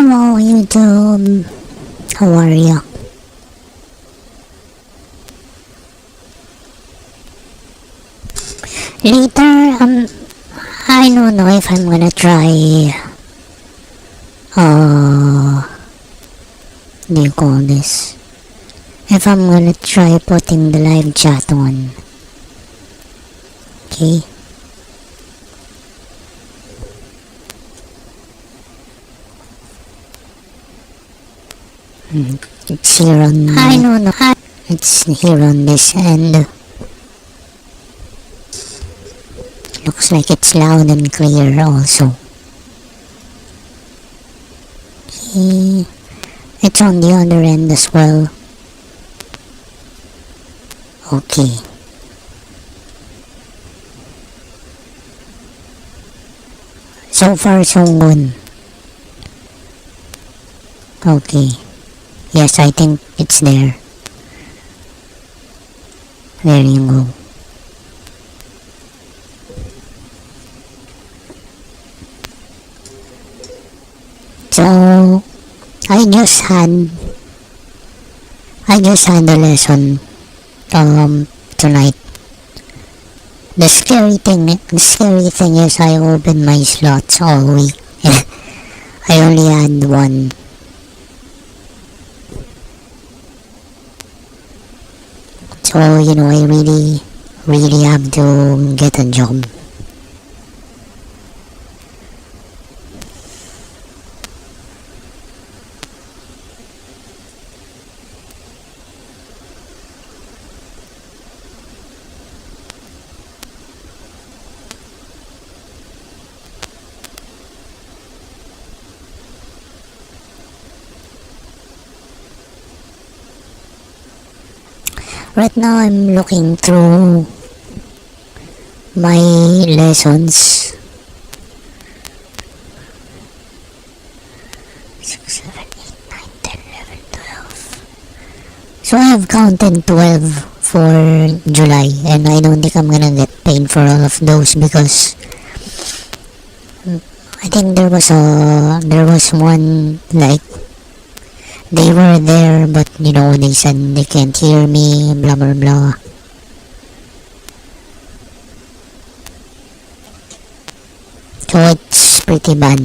Hello YouTube, how are you? Later, I don't know if I'm gonna try, do you call this? If I'm gonna try putting the live chat on. Okay. It's here on, I don't know, it's here on this end. Looks like it's loud and clear also. Okay. It's on the other end as well. Okay. So far so good. Okay. Yes, I think it's there. There you go. So, I just had a lesson tonight. The scary thing is I opened my slots all week. I only had one. So, I really have to get a job. Right now I'm looking through my lessons. 6, 7, 8, 9, 10, 11, 12. So I have counted 12 for July, and I don't think I'm gonna get paid for all of those because I think there was one like they were there, but they said they can't hear me, blah blah blah. So it's pretty bad.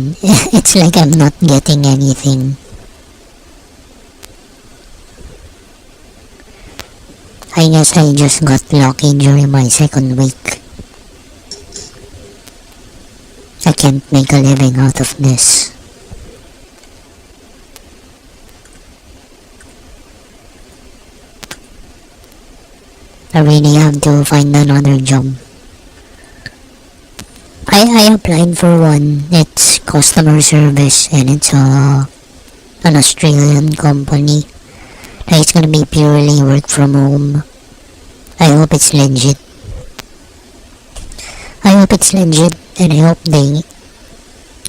It's like I'm not getting anything. I guess I just got lucky during my second week. I can't make a living out of this. I really have to find another job. I applied for one. It's customer service, and it's an Australian company. It's gonna be purely work from home. I hope it's legit. And I hope they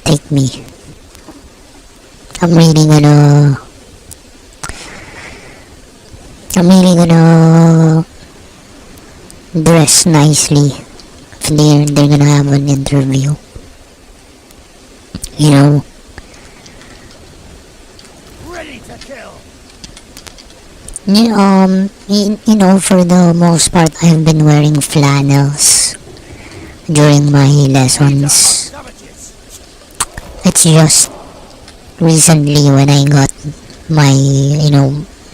take me. I'm really gonna dress nicely if they're gonna have an interview. Ready to kill. For the most part, I've been wearing flannels during my lessons. It's just recently when I got my,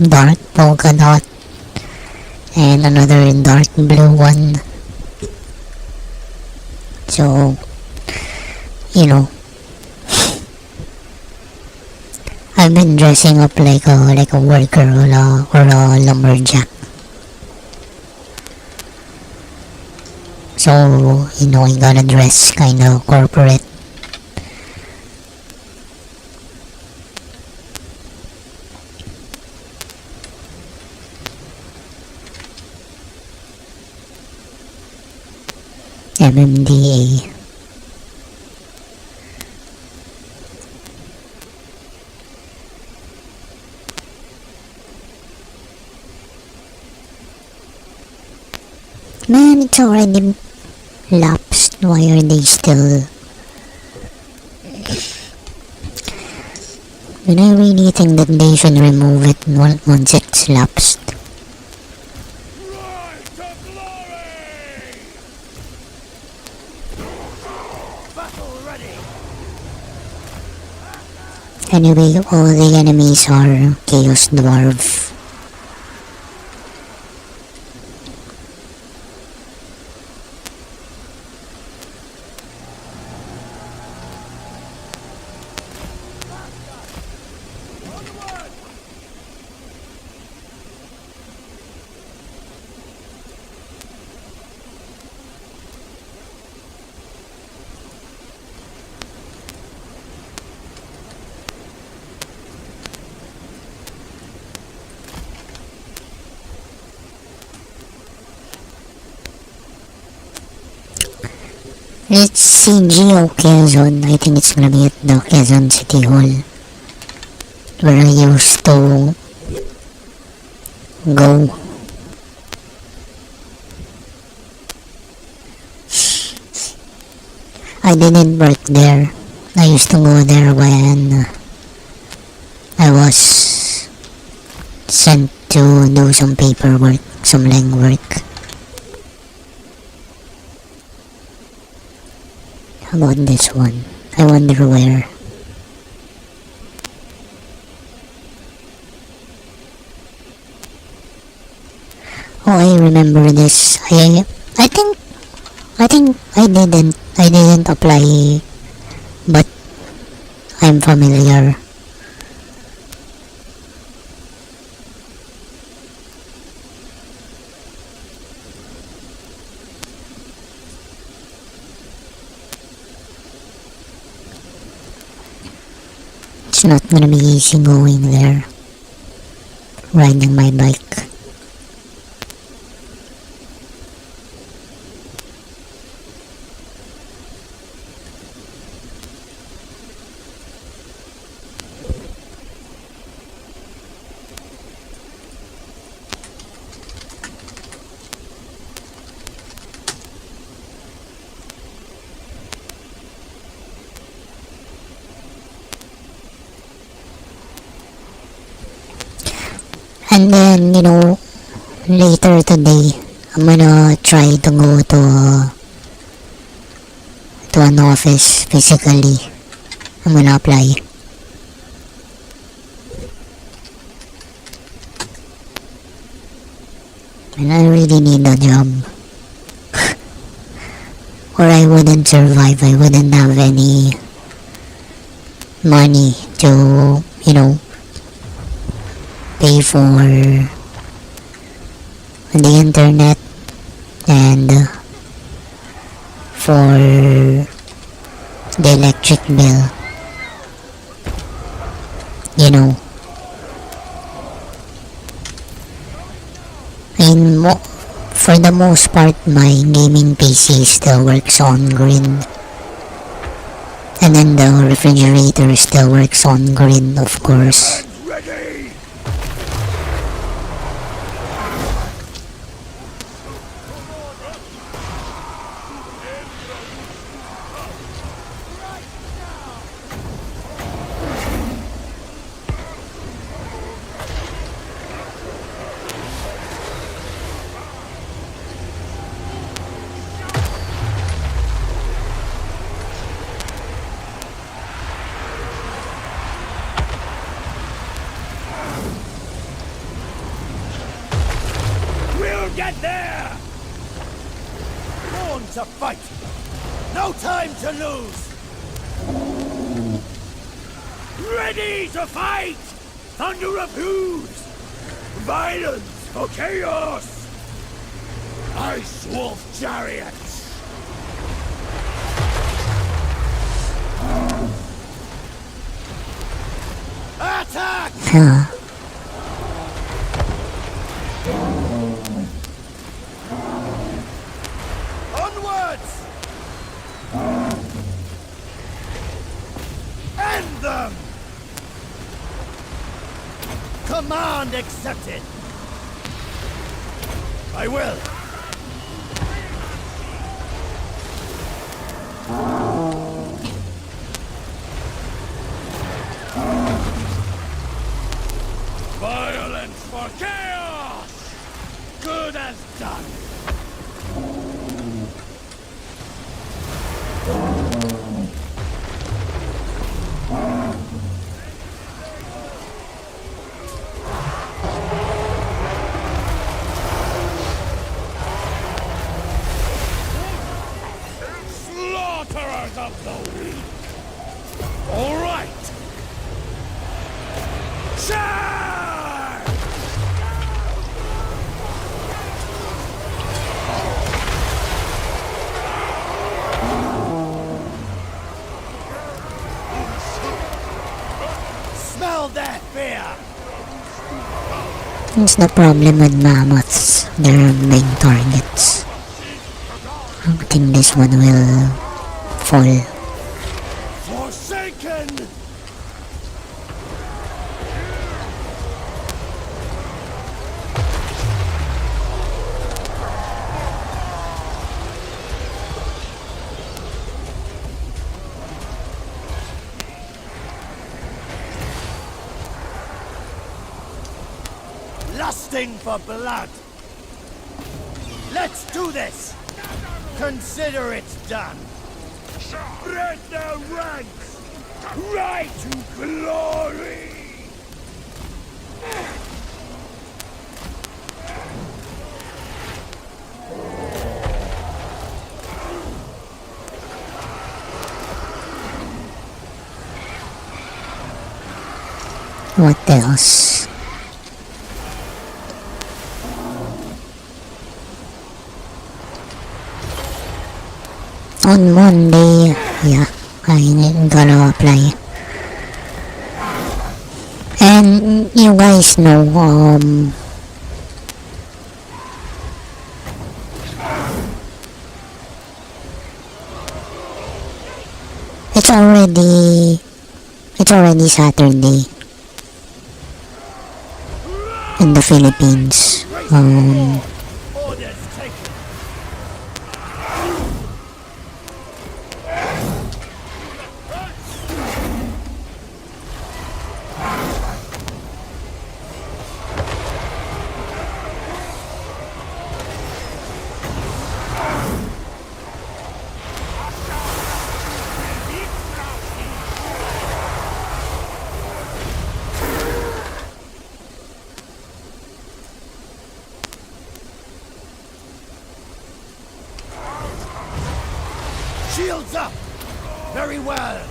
dark polka dot and another dark blue one. So, I've been dressing up like a worker or a lumberjack. So, I gotta dress kind of corporate. MMDA. Man, it's already lapsed. Why are they still And I really think that they should remove it once it's lapsed. Rise to glory! Battle ready! Anyway, all the enemies are Chaos Dwarf. Let's see Geo Quezon. I think it's gonna be at the Quezon City Hall, where I used to go. I didn't work there. I used to go there when I was sent to do some paperwork, some legwork. How about this one? I wonder where. Oh, I remember this. I think I didn't apply, but I'm familiar. It's not gonna be easy going there, riding my bike. And then, later today, I'm gonna try to go to an office physically. I'm gonna apply. And I really need a job. Or I wouldn't survive. I wouldn't have any money to, pay for the internet and for the electric bill. For the most part, my gaming PC still works on grid. And then the refrigerator still works on grid, of course. Ready! We'll get there! Born to fight! No time to lose! Ready to fight! Thunder of hooves! Violence for chaos! Ice Wolf chariots! Attack! Huh. Onwards! End them! Command accepted! I will! chaos! Good as done. Slaughterers of the weak! All right! Charge! Smell that fear! It's the problem with mammoths. They're big targets. I think this one will fall. Forsaken! Lusting for blood! Let's do this! Consider it done! Spread their ranks! Right to glory! What else? On Monday, yeah, I'm gonna apply. And you guys know, it's already Saturday in the Philippines. Orders taken! Shields up! Very well!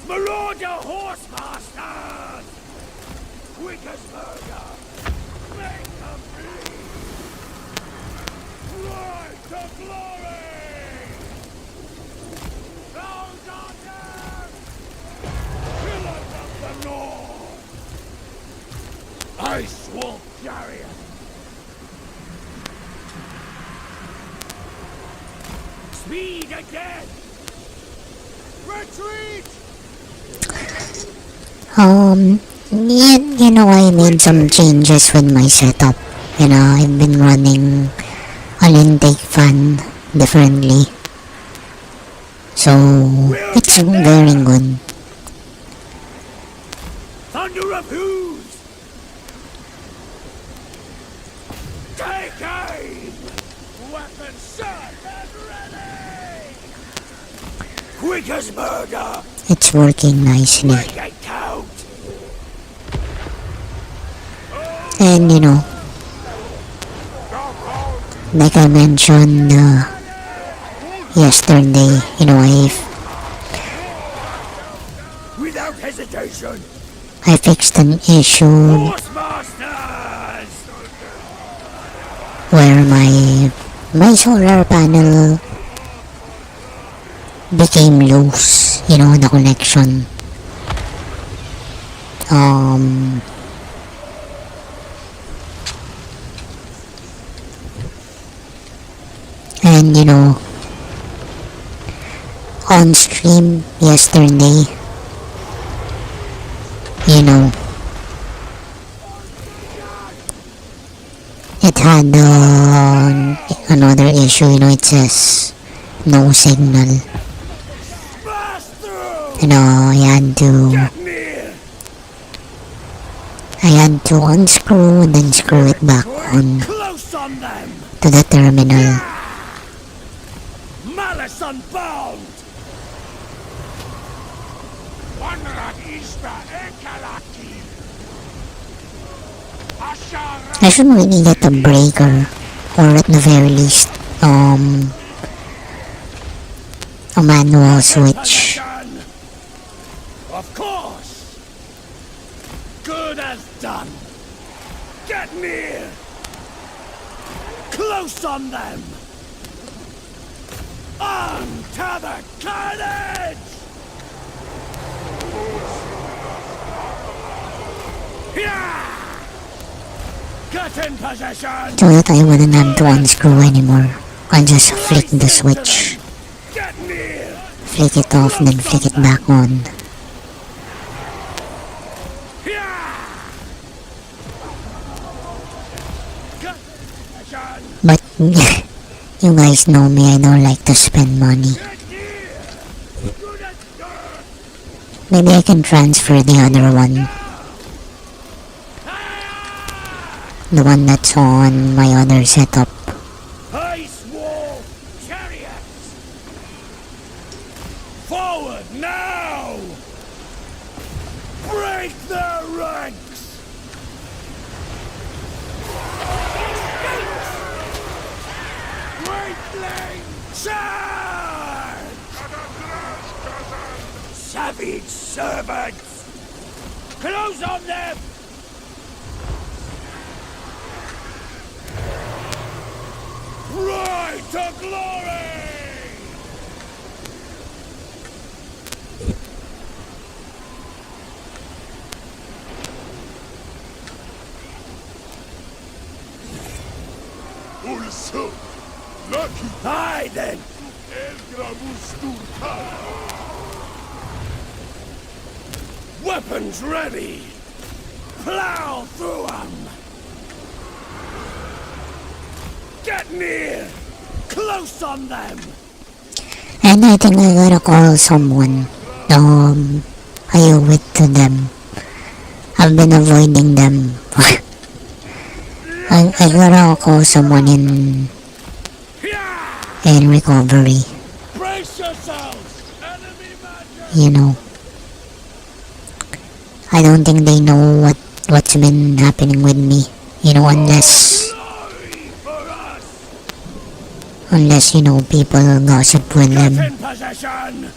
Marauder Horsemasters! Quick as murder! Make them bleed! Rise to glory! Those archers! Pillars of the North! Ice Wolf Chariot! Speed again! Retreat! You know, I made some changes with my setup. You know, I've been running an intake fan differently. So, it's very good. Thunder of hooves! Take aim! Weapon set and ready! Quick as murder! It's working nicely. Make it count! And you know, like I mentioned yesterday, you know, Without hesitation! I fixed an issue Horsemasters! where my solar panel became loose, you know, the connection. And you know, on stream yesterday, you know, it had another issue, you know, it says no signal. Smash through! You know, Get near! I I had to unscrew and then screw it back on Close on them! to the terminal. Malice unbound! I should really get a breaker, or at the very least, a manual switch. Of course! Good as done! Get near! Close on them! On to the carnage! Yeah! Get in possession! So that I wouldn't have to unscrew anymore. I'll just flick the switch, Get near! flick it off, and then flick it back on. Yeah! Get in possession! But you guys know me, I don't like to spend money. Get near! Good as done! Maybe I can transfer the other one. The one that's on my other setup. Ice wall chariots! Forward now! Break their ranks! Greatling! Charge! Savage servants! Close on them! Right to glory! Also, lucky Aye then! El Gramustur Weapons ready! Plow through 'em! Get near! Close on them! And I think I gotta call someone. I owe it to them. I've been avoiding them. I gotta call someone in recovery. Brace yourselves! Enemy magic! You know. I don't think they know what's been happening with me. You know, unless Glory for us! people gossip with Get them. in possession!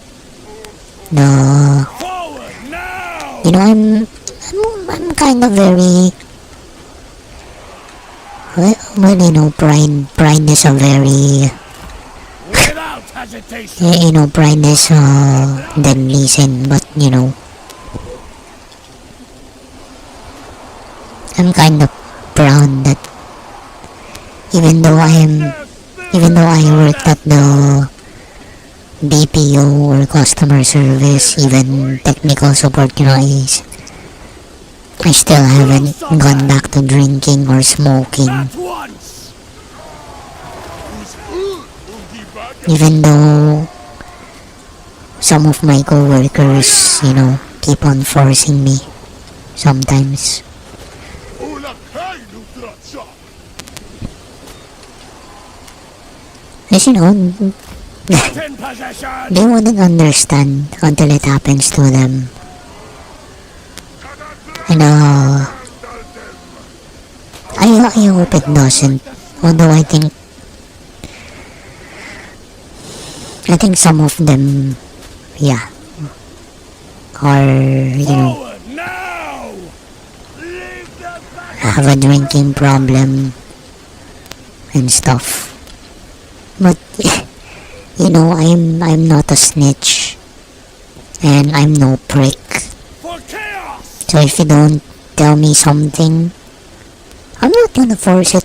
The Forward now! I'm kind of very pride is a very Without hesitation! pride is deadly sin, but I'm kind of proud that even though I worked at the BPO or customer service, even technical support, I still haven't gone back to drinking or smoking. At once! Even though some of my coworkers, keep on forcing me sometimes. Ola Kainu Tratsa! As Get in possession! they wouldn't understand until it happens to them. And I hope it doesn't. Although I think some of them, yeah, are, Forward now! Leave the back! have a drinking problem and stuff. But I'm not a snitch, and I'm no prick. For chaos! So if you don't tell me something, I'm not gonna force it.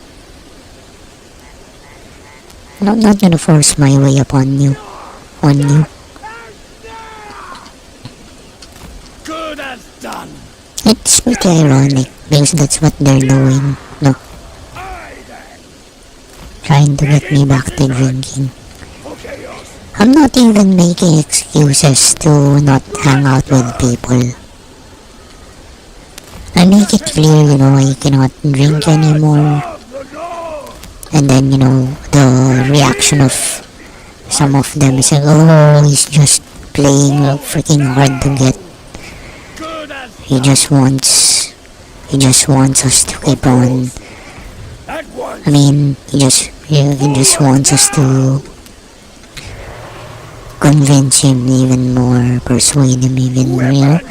I'm not gonna force my way upon you. Good as done! It's pretty ironic because that's what they're doing. No, Aye then! trying to get me back to drinking. For chaos! I'm not even making excuses to not hang out with people. I make it clear, I cannot drink anymore. And then, the reaction of some of them is like, oh, he's just playing freaking hard to get. Good as He just wants, he just wants us to keep on. at once. I mean, he just wants us to convince him even more, persuade him even more,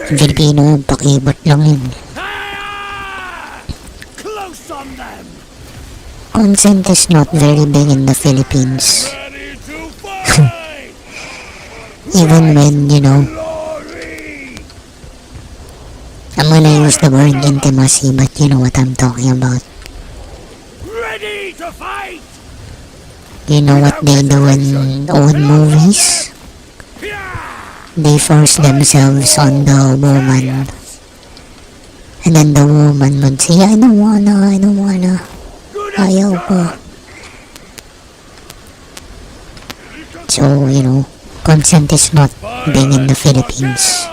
In Filipino, pakibot lang yun. Ah! Close on them. Consent is not very big in the Philippines. Ready to fight. Even when, Glory. I'm gonna use the word intimacy, but you know what I'm talking about. Ready to fight. You know what they do in old movies? They force themselves on the woman. And then the woman would say, I don't wanna. Good as Ayaw ko. So, consent is not big in the Philippines.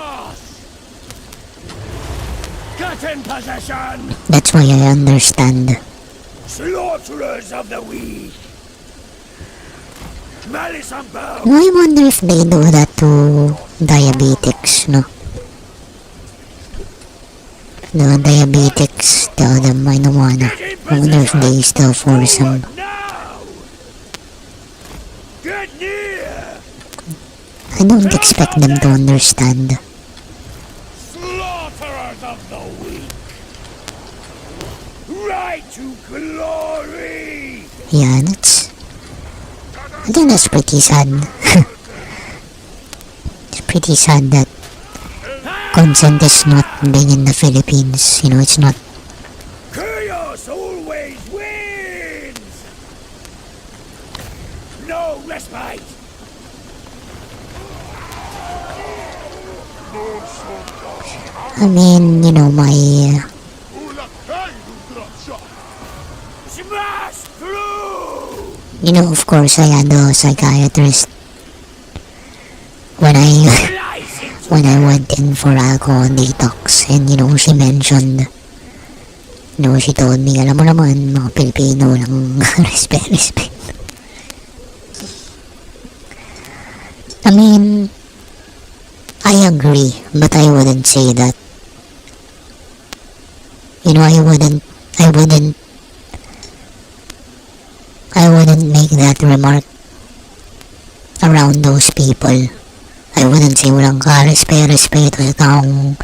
Get in possession. That's why I understand. Slaughterers of the weak. Malice and bow. I wonder if they do that to diabetics, no? The diabetics tell them, I don't wanna. I wonder if they still force them. Now. Get near. I don't expect them to understand. Slaughterers of the weak. Right to glory. Yeah, I think that's pretty sad. It's pretty sad that consent is not big in the Philippines. It's not. Chaos always wins. No respite. I mean, my, Ulla kai nutracha. Smash through. of course, I had a psychiatrist when I Slice into when I went in for alcohol detox, and she mentioned, she told me, alam mo naman, mga Pilipino lang, respect. I mean, I agree, but I wouldn't say that. I wouldn't make that remark around those people. I wouldn't say walang ka-respeto sa taong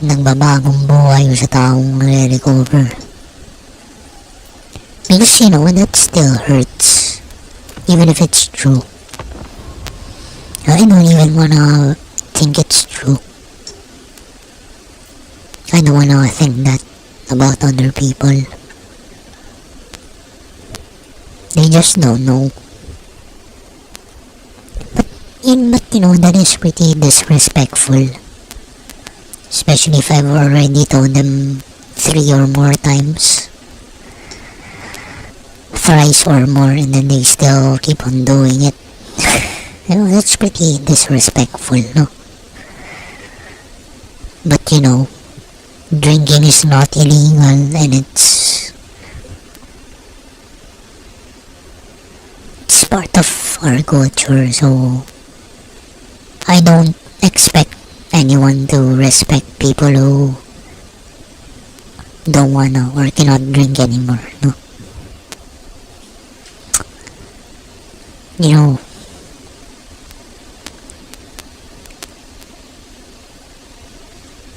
nagbabagong buhay o sa taong nare-recover. Because, that still hurts. Even if it's true. I don't even wanna think it's true. I don't wanna think that about other people. They just don't know. But that is pretty disrespectful. Especially if I've already told them 3 or more times. Thrice or more, and then they still keep on doing it. That's pretty disrespectful, no? But drinking is not illegal, and it's part of our culture, so I don't expect anyone to respect people who don't wanna or cannot drink anymore, no?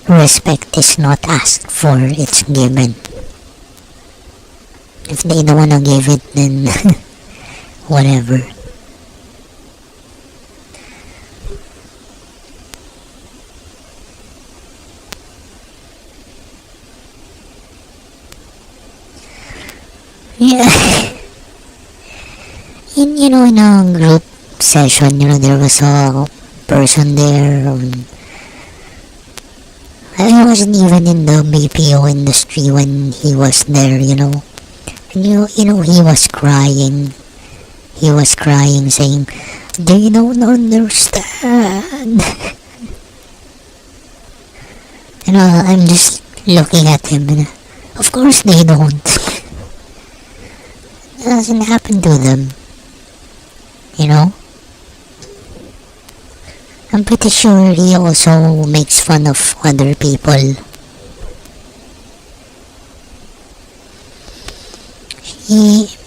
Respect is not asked for, it's given. If they don't wanna give it, then whatever. Yeah. In a group session, there was a person there. I wasn't even in the BPO industry when he was there, And he was crying. He was crying, saying, they don't understand. I'm just looking at him and of course they don't. It doesn't happen to them. You know? I'm pretty sure he also makes fun of other people.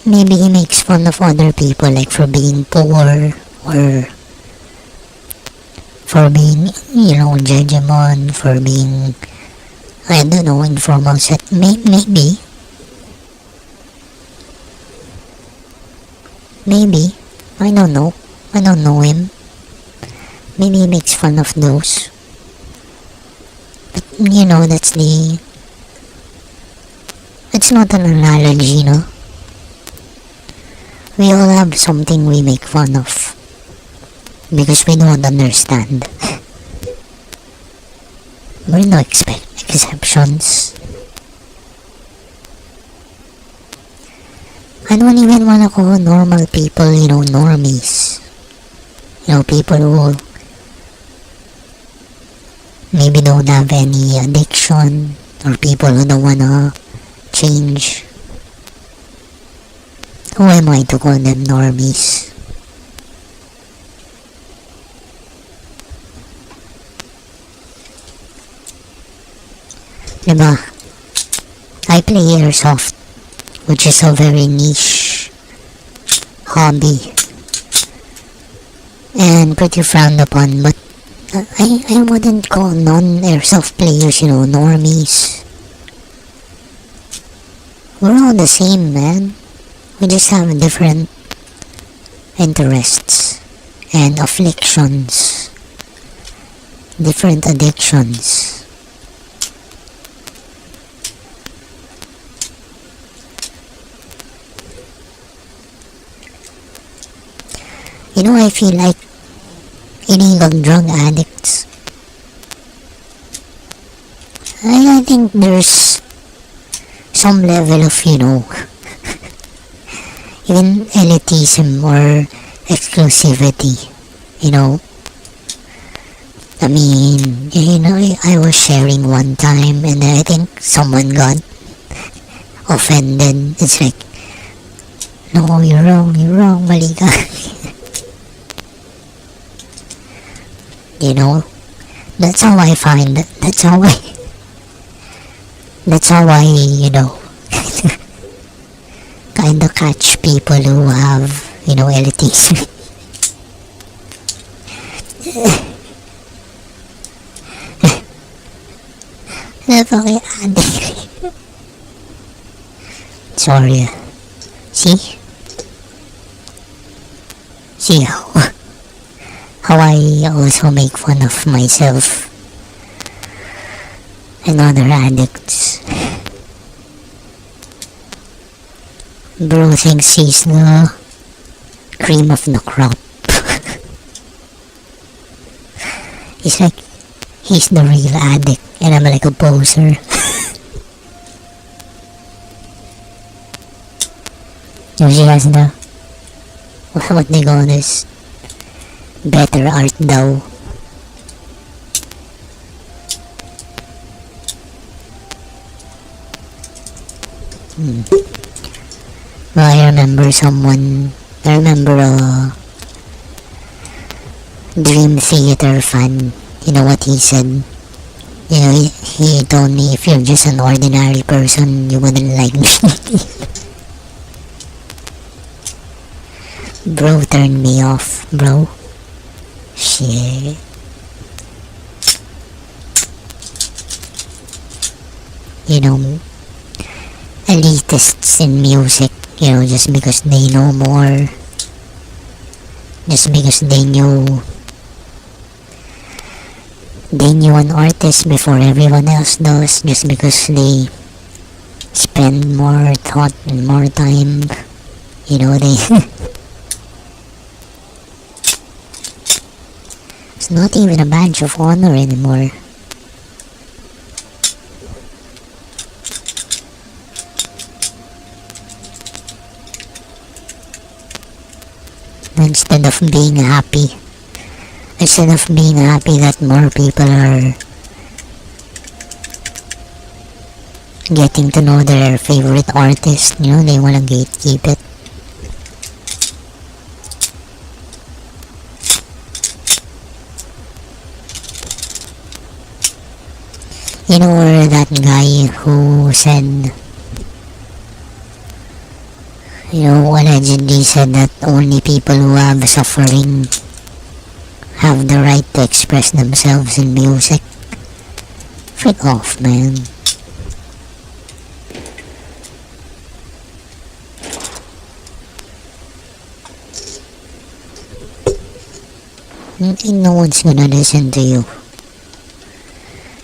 Maybe he makes fun of other people, like for being poor or for being, judgment, for being, I don't know, informal set. Maybe. Maybe. I don't know. I don't know him. Maybe he makes fun of those. But, it's not an analogy, We all have something we make fun of. Because we don't understand. We're no exceptions. I don't even wanna call normal people, normies. People who maybe don't have any addiction, or people who don't wanna change. Who am I to call them normies? Diba? I play airsoft, which is a very niche hobby and pretty frowned upon, but I wouldn't call non-airsoft players, normies. We're all the same, man. We just have different interests and afflictions, different addictions. I feel like illegal drug addicts. I think there's some level of, even elitism or exclusivity, I mean, I was sharing one time and I think someone got offended. It's like, no, you're wrong, mali ka. That's how I find it. That's how I, kind of catch people who have, elitism. Napaka-addict. Sorry. See how I also make fun of myself and other addicts. Bro thinks he's the cream of the crop. He's like, he's the real addict and I'm like a poser. Usually has the, what they call this, better art daw. Well, I remember a Dream Theater fan. You know what he said? He told me, if you're just an ordinary person, you wouldn't like me. Bro turned me off, bro. Shit. Elitists in music, just because they know more, just because they knew an artist before everyone else does, just because they spend more thought and more time, they it's not even a badge of honor anymore. Instead of being happy that more people are getting to know their favorite artist, they wanna gatekeep it. Or that guy who said, allegedly said that only people who have suffering have the right to express themselves in music. Frick off, man. Ain't no one's gonna listen to you.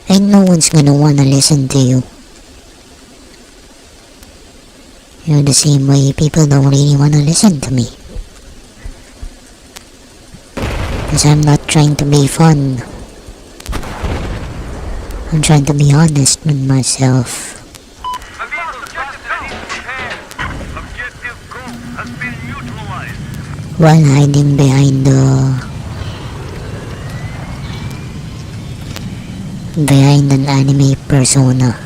Ain't no one's gonna wanna listen to you. The same way people don't really wanna listen to me. Because I'm not trying to be fun. I'm trying to be honest with myself. While hiding behind an anime persona.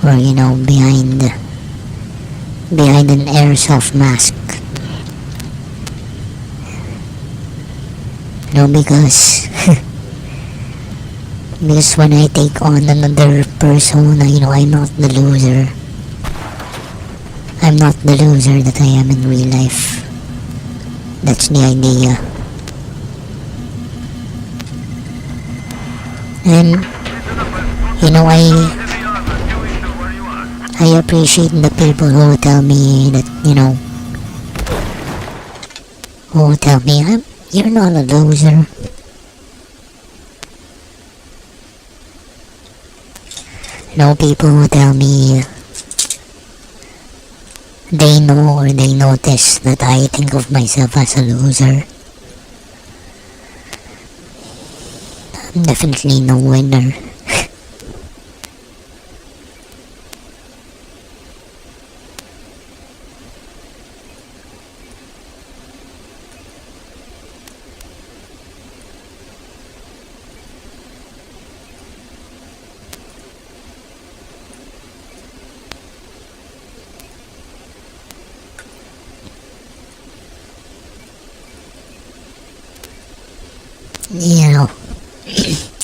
Or behind an airsoft mask. Because because when I take on another persona, I'm not the loser. I'm not the loser that I am in real life. That's the idea. And I appreciate the people who tell me that, who tell me you're not a loser. People who tell me they know or they notice that I think of myself as a loser. I'm definitely no winner.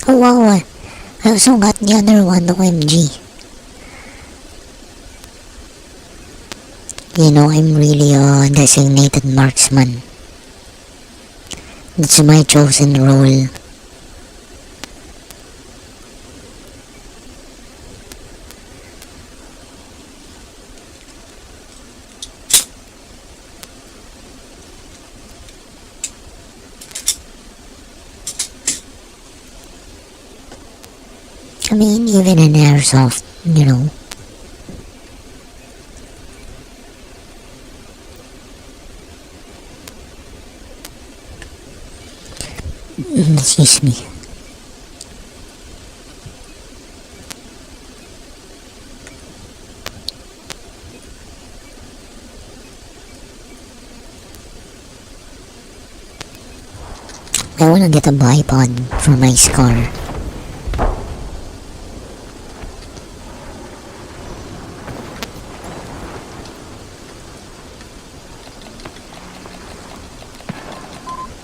Oh wow, I also got the other one, OMG. I'm really a designated marksman. That's my chosen role. I mean, even in airsoft, Excuse me. I wanna get a bipod for my scar.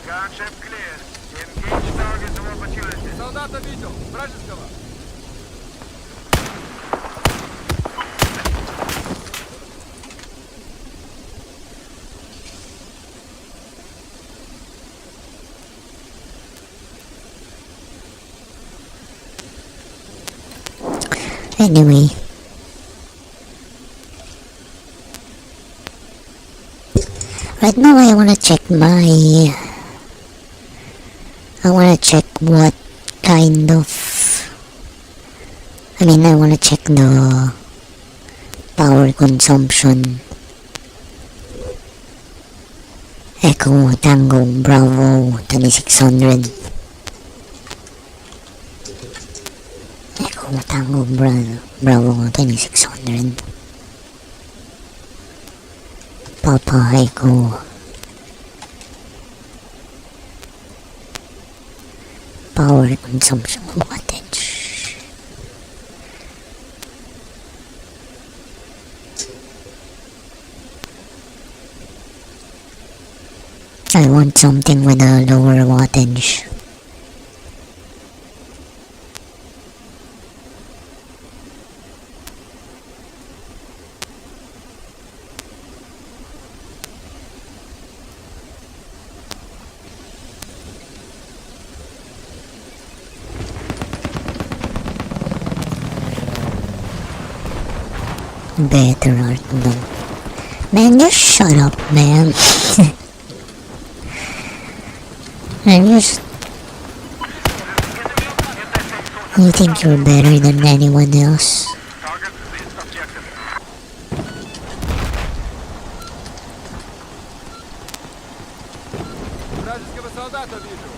Concept clear. Engage targets of opportunity. Солдата видел. Вражеского. Anyway. Right now I wanna check what kind of... I wanna check the power consumption. Echo Tango Bravo 2600. Echo Tango Bravo 2600. Papa Echo. Power consumption wattage. I want something with a lower wattage. Better art, no. Man, just shut up, man. Man, just... You think you're better than anyone else? Target this objective. Вражеского солдата вижу.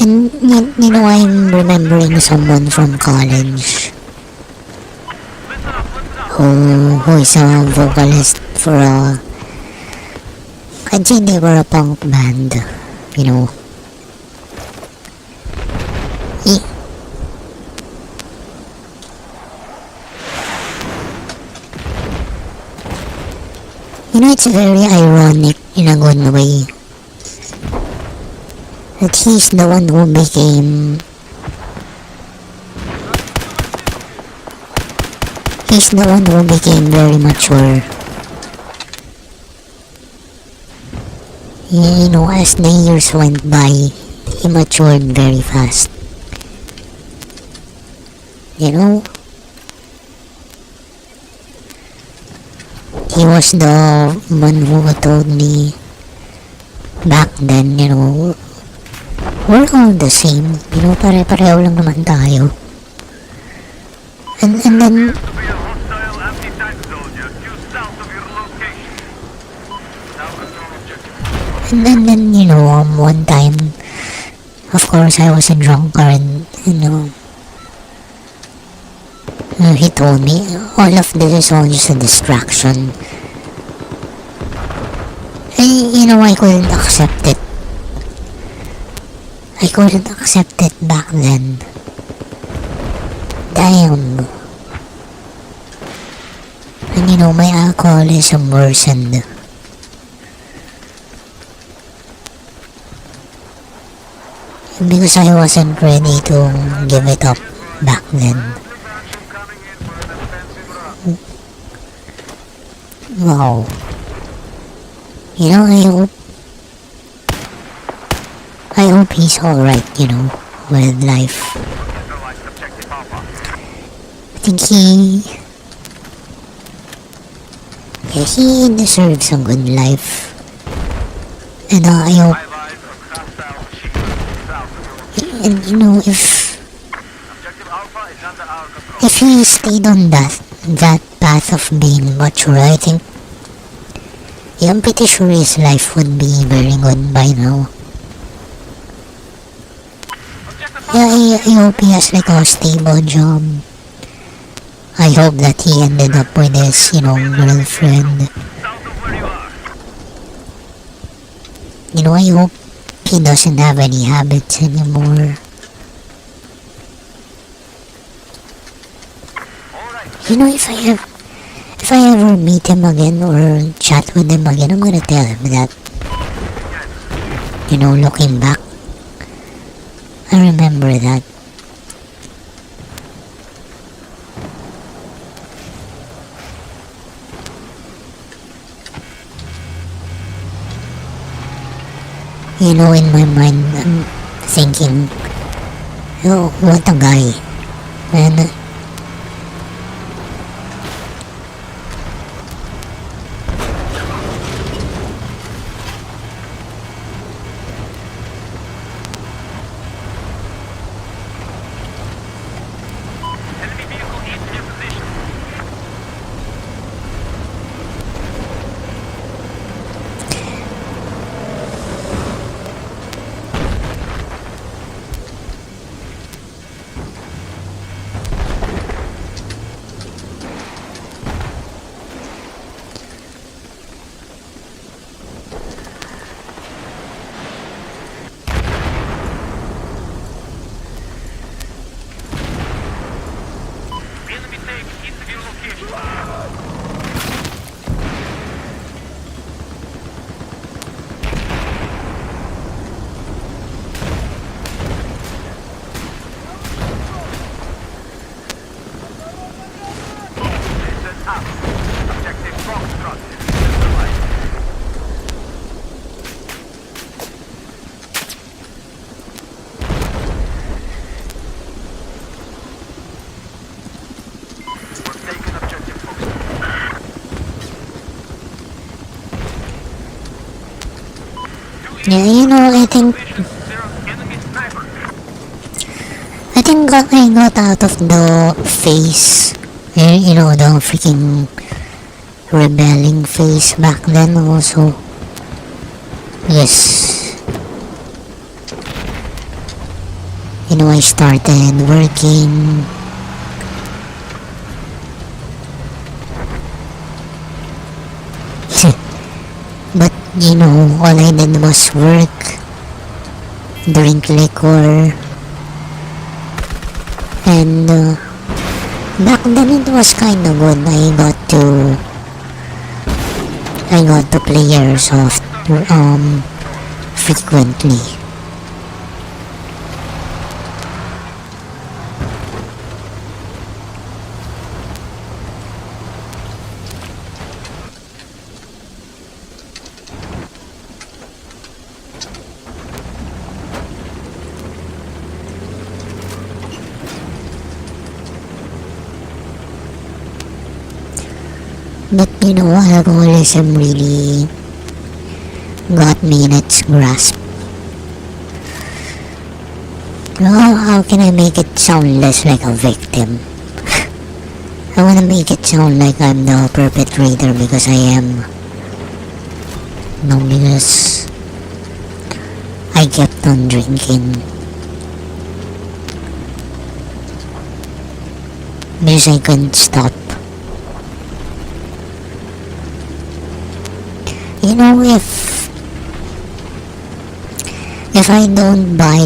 And you know, I'm remembering someone from college who is a vocalist for a... I'd say they were a punk band, you know. Y- You know, it's very ironic in a good way that he's the one who became... He's the one who became very mature. You know, as the years went by, he matured very fast. You know? He was the one who told me back then, you know, we're all the same. You know, pare-pareho lang naman tayo. And then, To be a hostile anti-tank soldier due south of your location. Now control objective. and then, you know, one time, of course, I was a drunkard, you know. He told me, all of this is all just a distraction. And, you know, I couldn't accept it. I couldn't accept it back then. Damn. And you know, my alcoholism worsened. Because I wasn't ready to give it up back then. Coming in for an offensive run. Wow. You know, I hope he's alright, you know, with life. Neutralize objective Alpha. I think he deserves a good life. And I hope, Highlight of hostile machine south of your and you know, if objective Alpha is under our control. he stayed on that path of being mature, I think, yeah, I'm pretty sure his life would be very good by now. Yeah, I hope he has like a stable job. I hope that he ended up with his, you know, girlfriend. South of where you are. You know, I hope he doesn't have any habits anymore. Alright. You know, if I ever meet him again or chat with him again, I'm gonna tell him that, you know, looking back, I remember that. You know, in my mind, I'm thinking, oh, what a guy. Man, Enemy vehicle in your position. Yeah, you know, There are enemy snipers. I got out of the phase. You know, the freaking rebelling phase back then also. Yes. You know, I started working. But, you know, all I did was work, drink liquor, and back then it was kinda good. I got to play airsoft frequently. But you know, alcoholism really got me in its grasp. How can I make it sound less like a victim? I wanna make it sound like I'm the perpetrator because I am. No, because I kept on drinking. Because I couldn't stop. You know, if I don't buy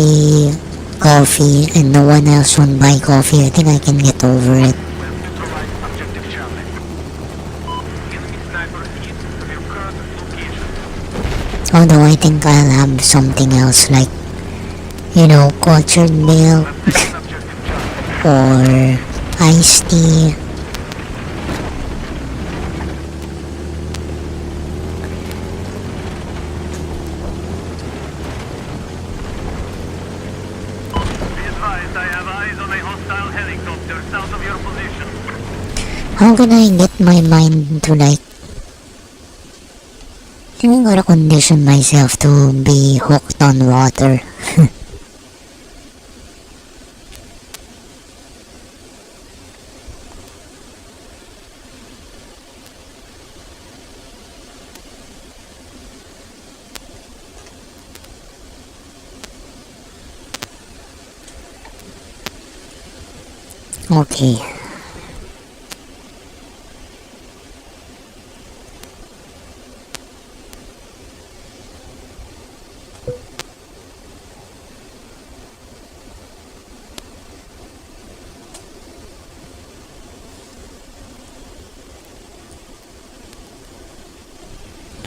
coffee and no one else won't buy coffee, I think I can get over it. We have neutralized objective Charlie. Enemy sniper hit from your current location. Although I think I'll have something else like, you know, cultured milk We've taken objective Charlie. or iced tea. Be advised, I have eyes on a hostile helicopter south of your position. How can I get my mind to like, I gotta condition myself to be hooked on water. Okay.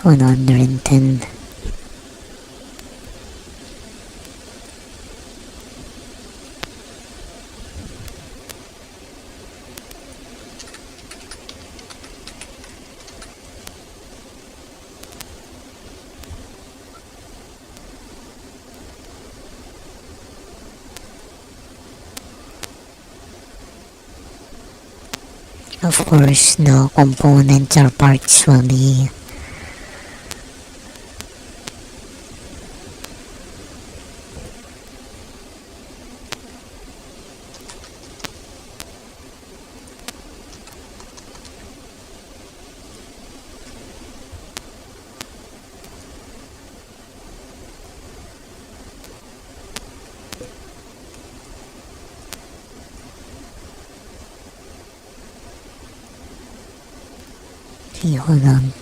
$110. Of course, the components or parts will be okay, hold on.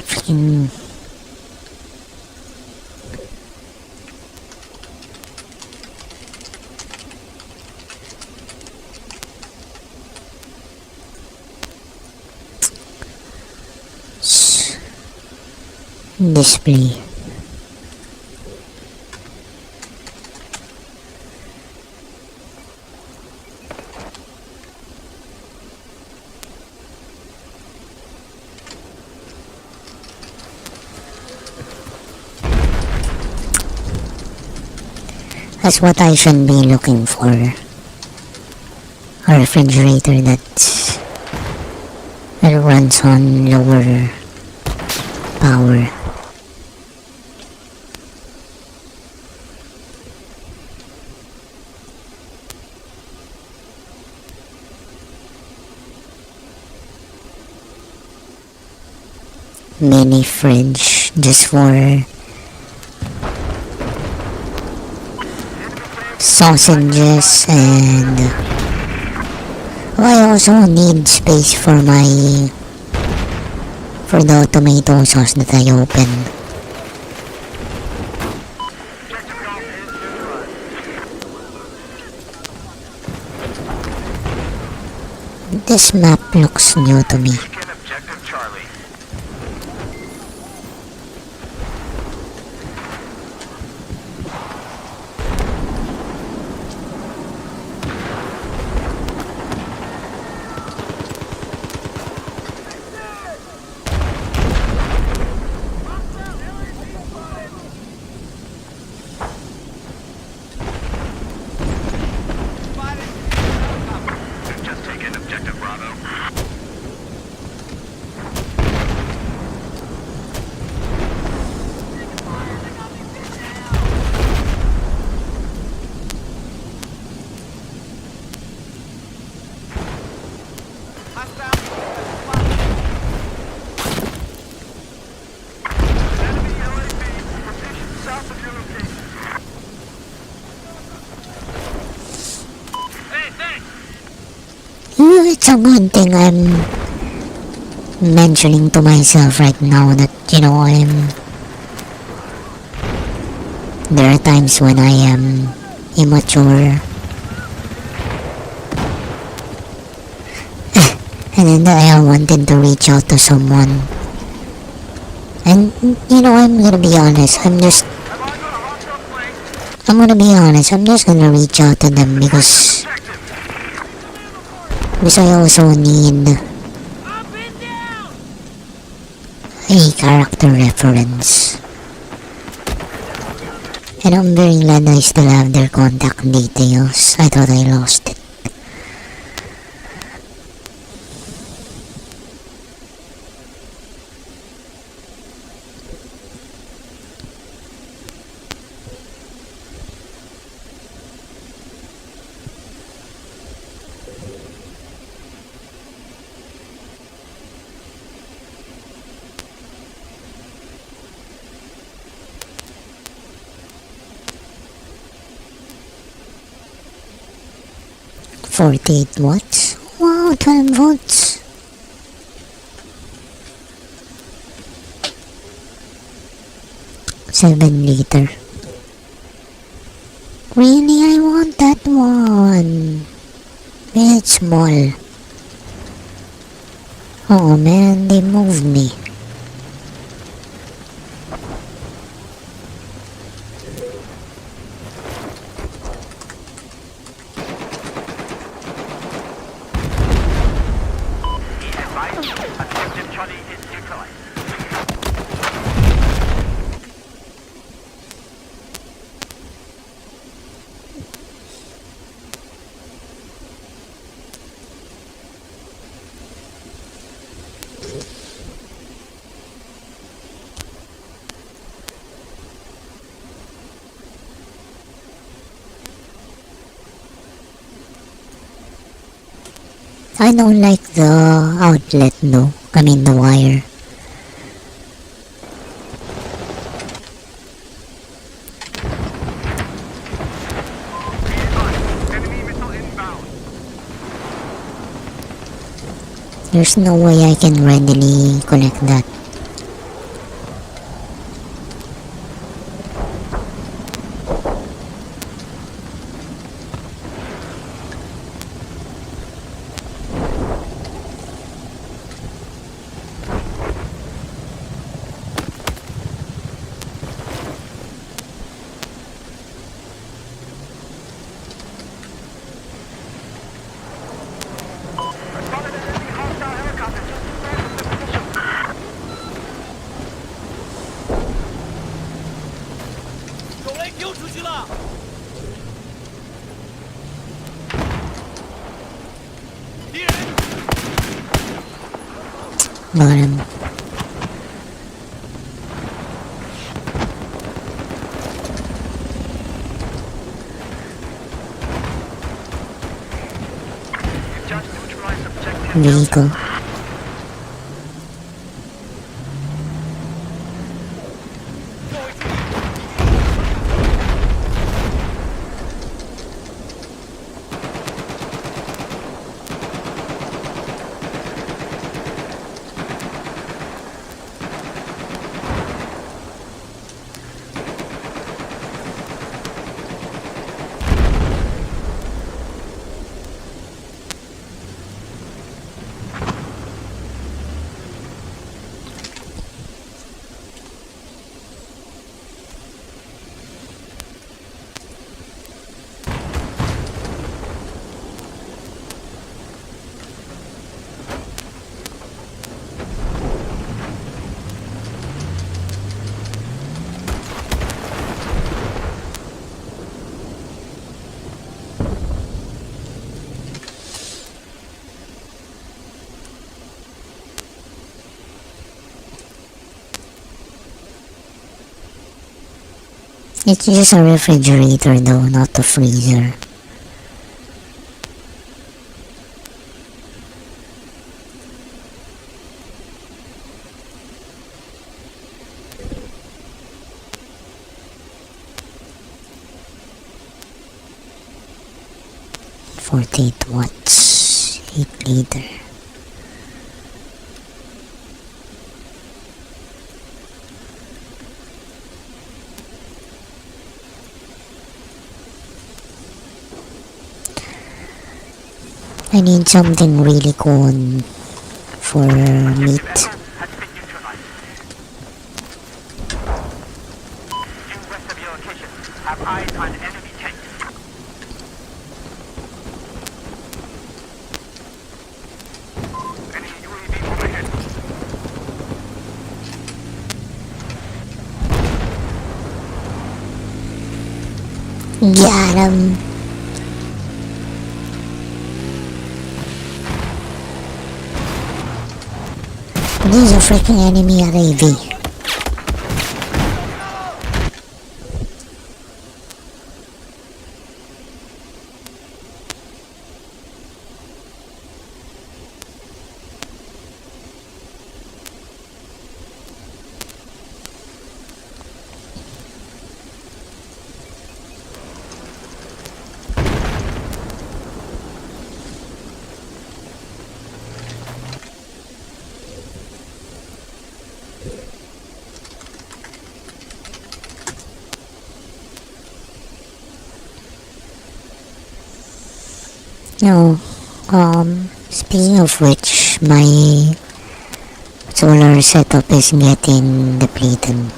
Freaking display. That's what I should be looking for. A refrigerator that runs on lower power. Mini fridge just for sausages, and I also need space for the tomato sauce that I opened. This map looks new to me. Scan objective Charlie. We've just taken objective Bravo. Enemy UAV positioned south of your location. Hey, thanks! It's a good thing I'm mentioning to myself right now that, there are times when I am immature. And then I wanted to reach out to someone. And, I'm gonna be honest, I'm just gonna reach out to them because I also need a character reference. And I'm very glad I still have their contact details. I thought I lost it. $48 watts? Wow, 12 volts. $7 Really, I want that one. It's small. Oh man, they moved me. Objective Charlie is neutralized. I don't like the outlet though. I mean the wire. Enemy missile inbound. There's no way I can readily connect that. Bottom. You've just neutralized objective Vehicle. It's just a refrigerator though, not a freezer. $48, 8 liter. I need something really cold for meat. has been neutralized. Due west of your location, have eyes on enemy tanks. Enemy UAV overhead. Got him. There's a freaking enemy at AV. No, speaking of which, my solar setup is getting depleted.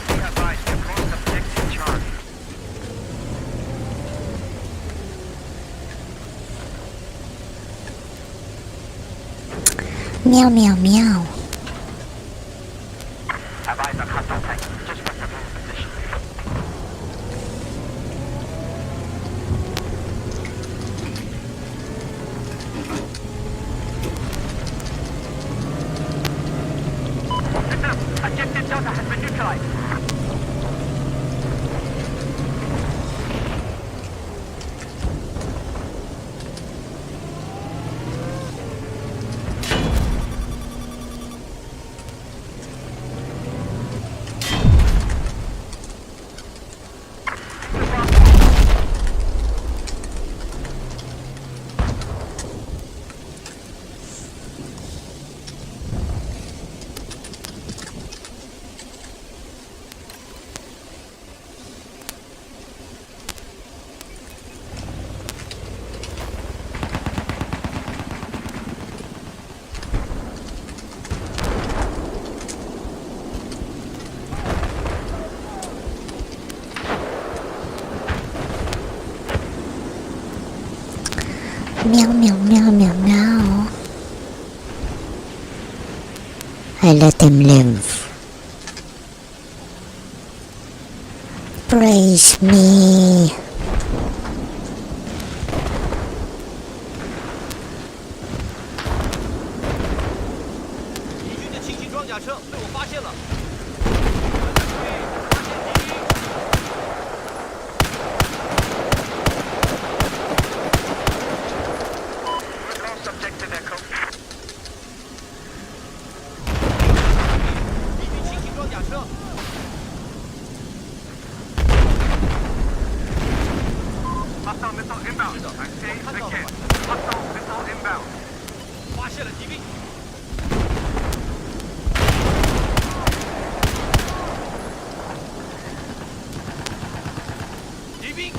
Be advised, you've lost objective charge. Meow meow meow. Have eyes on hostile tanks just west of your position. Listen up, objective Delta has been neutralized. Meow, meow, meow, meow, meow. I let him live. Praise me. We've lost objective Echo. Hostile missile inbound. I say again. Hostile missile inbound. 发现了敌兵，敌兵，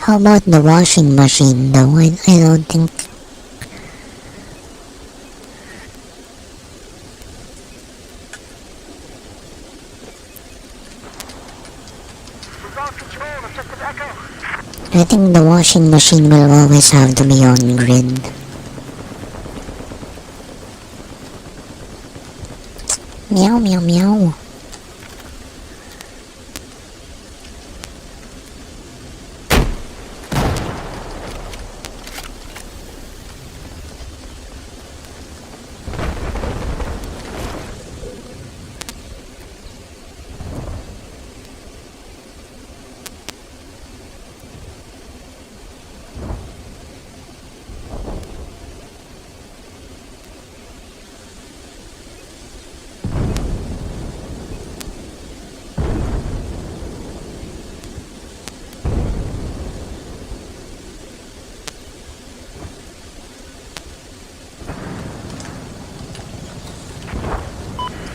How about the washing machine though? I don't think... We've lost control of objective Echo. I think the washing machine will always have to be on grid. Meow, meow, meow.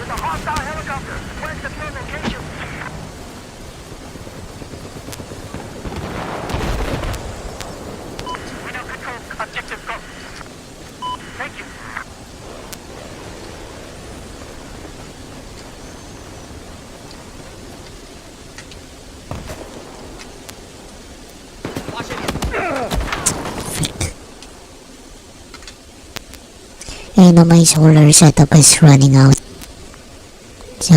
There's a hostile helicopter. Where's the main location? We now control objective Go. Thank you. You know, my solar setup is running out. So...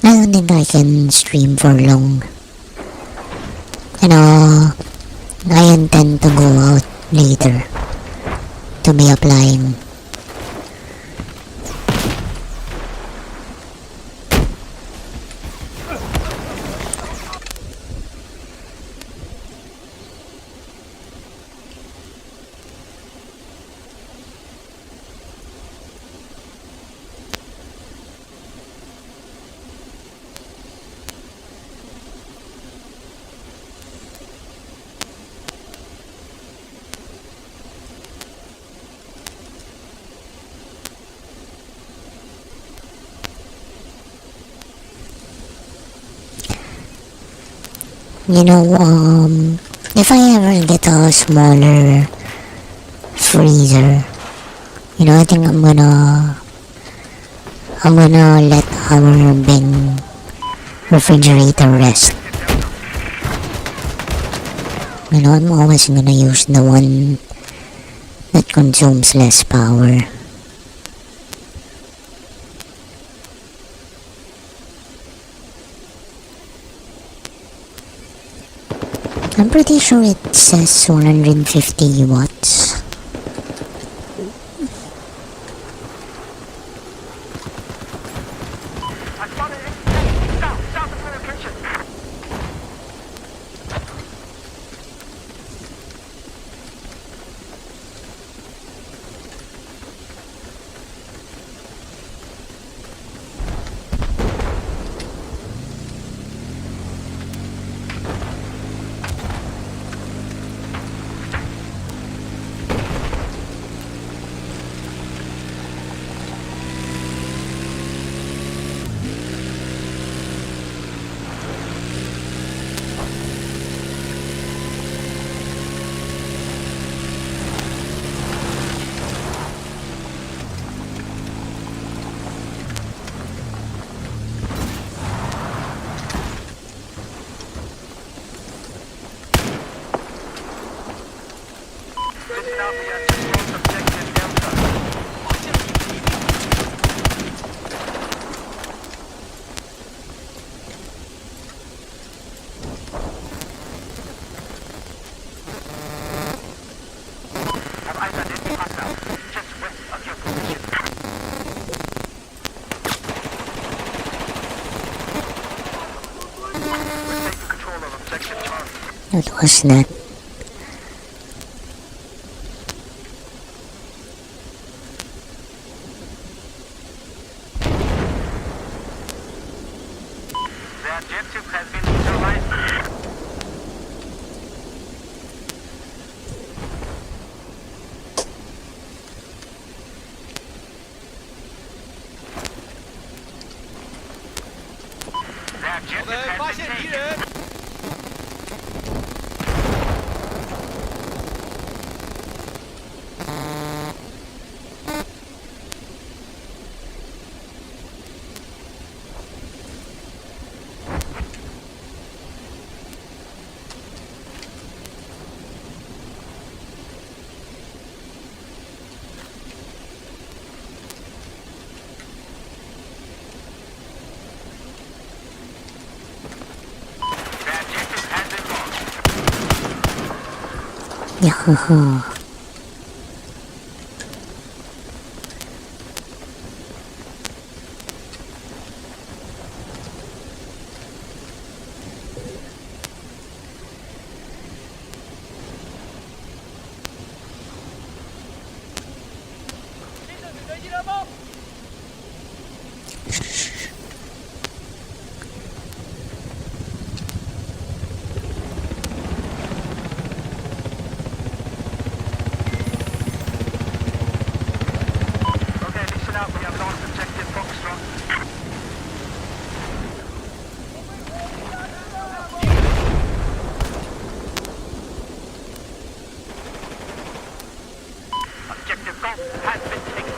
I don't think I can stream for long. You know, I intend to go out later to be applying. You know, if I ever get a smaller freezer, you know, I think I'm gonna let our bin refrigerator rest. You know, I'm always gonna use the one that consumes less power. I'm pretty sure it says 150 watts. I spotted it. South of the location. Listen up, we have just lost objective Delta. Have eyes on enemy hostile, just west of your position. We're taking control of objective Charlie. What was that? The objective has been neutralized. The objective has been taken. The objective has been lost. Yahoo! Okay, listen up, we have lost objective Foxtrot. Objective Golf has been taken.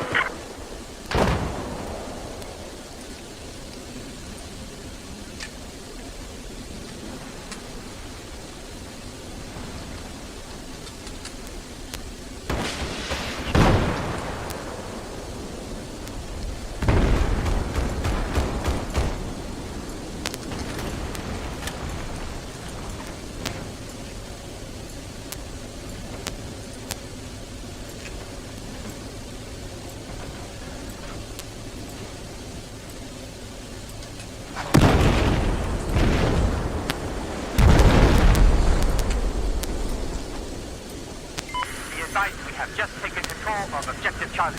Be advised, we have just taken control of objective Charlie.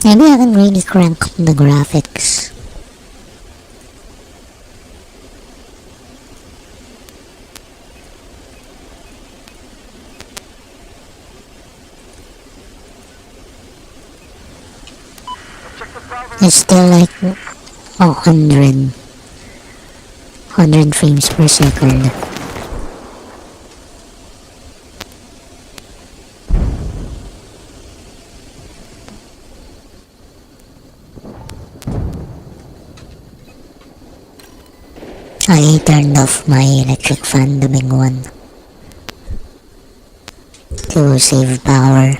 Maybe I can really crank up the graphics. Objective Bravo. It's still like 100 frames per second. I turned off my electric fan, the big one, to save power.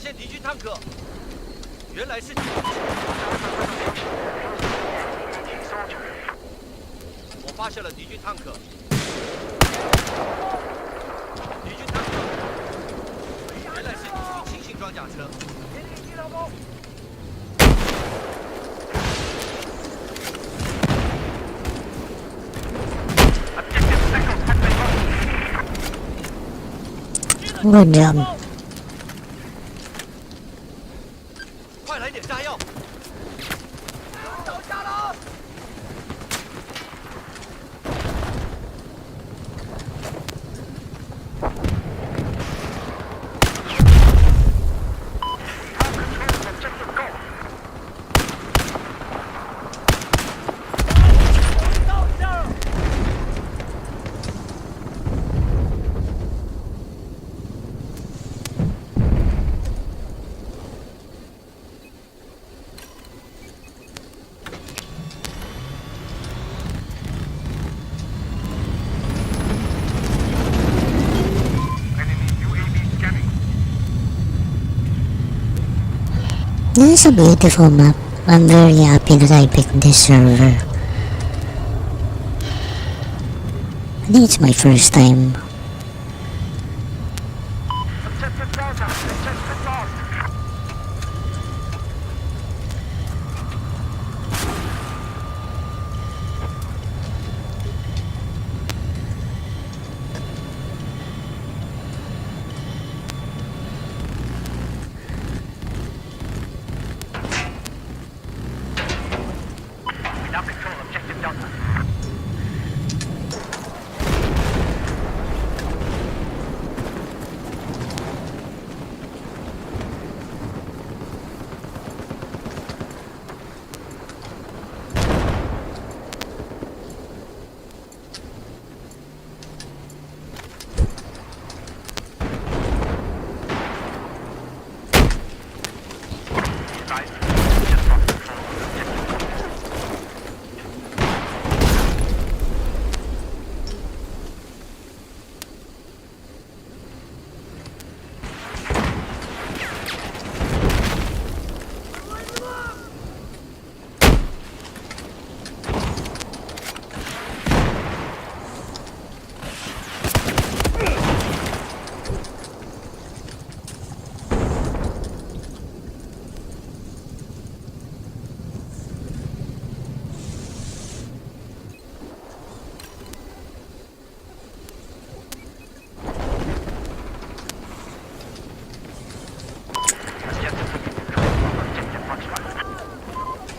现敌军坦克，原来是我发现了敌军坦克，敌军坦克，原来是敌军轻型装甲车。Good job. 快来点炸药！倒下了！倒下！This is a beautiful map. I'm very happy that I picked this server. I think it's my first time.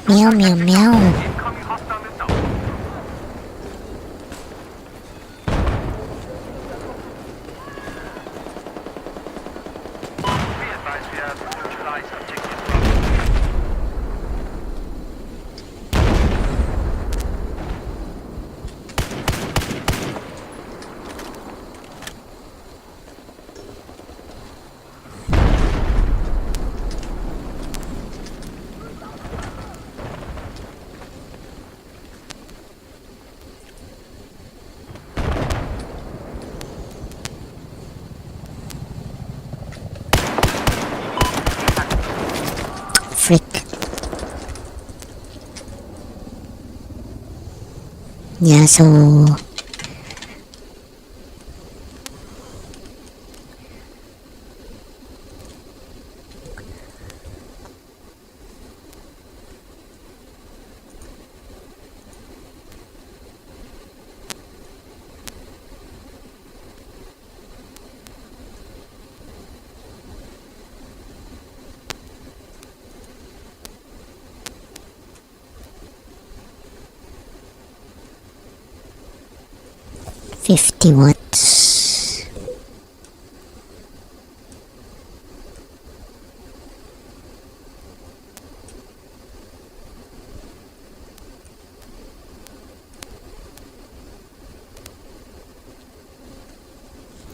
Meow meow meow. Incoming hostile missile. Be advised we have neutralized objective Bravo. Frick. Yeah, so $50.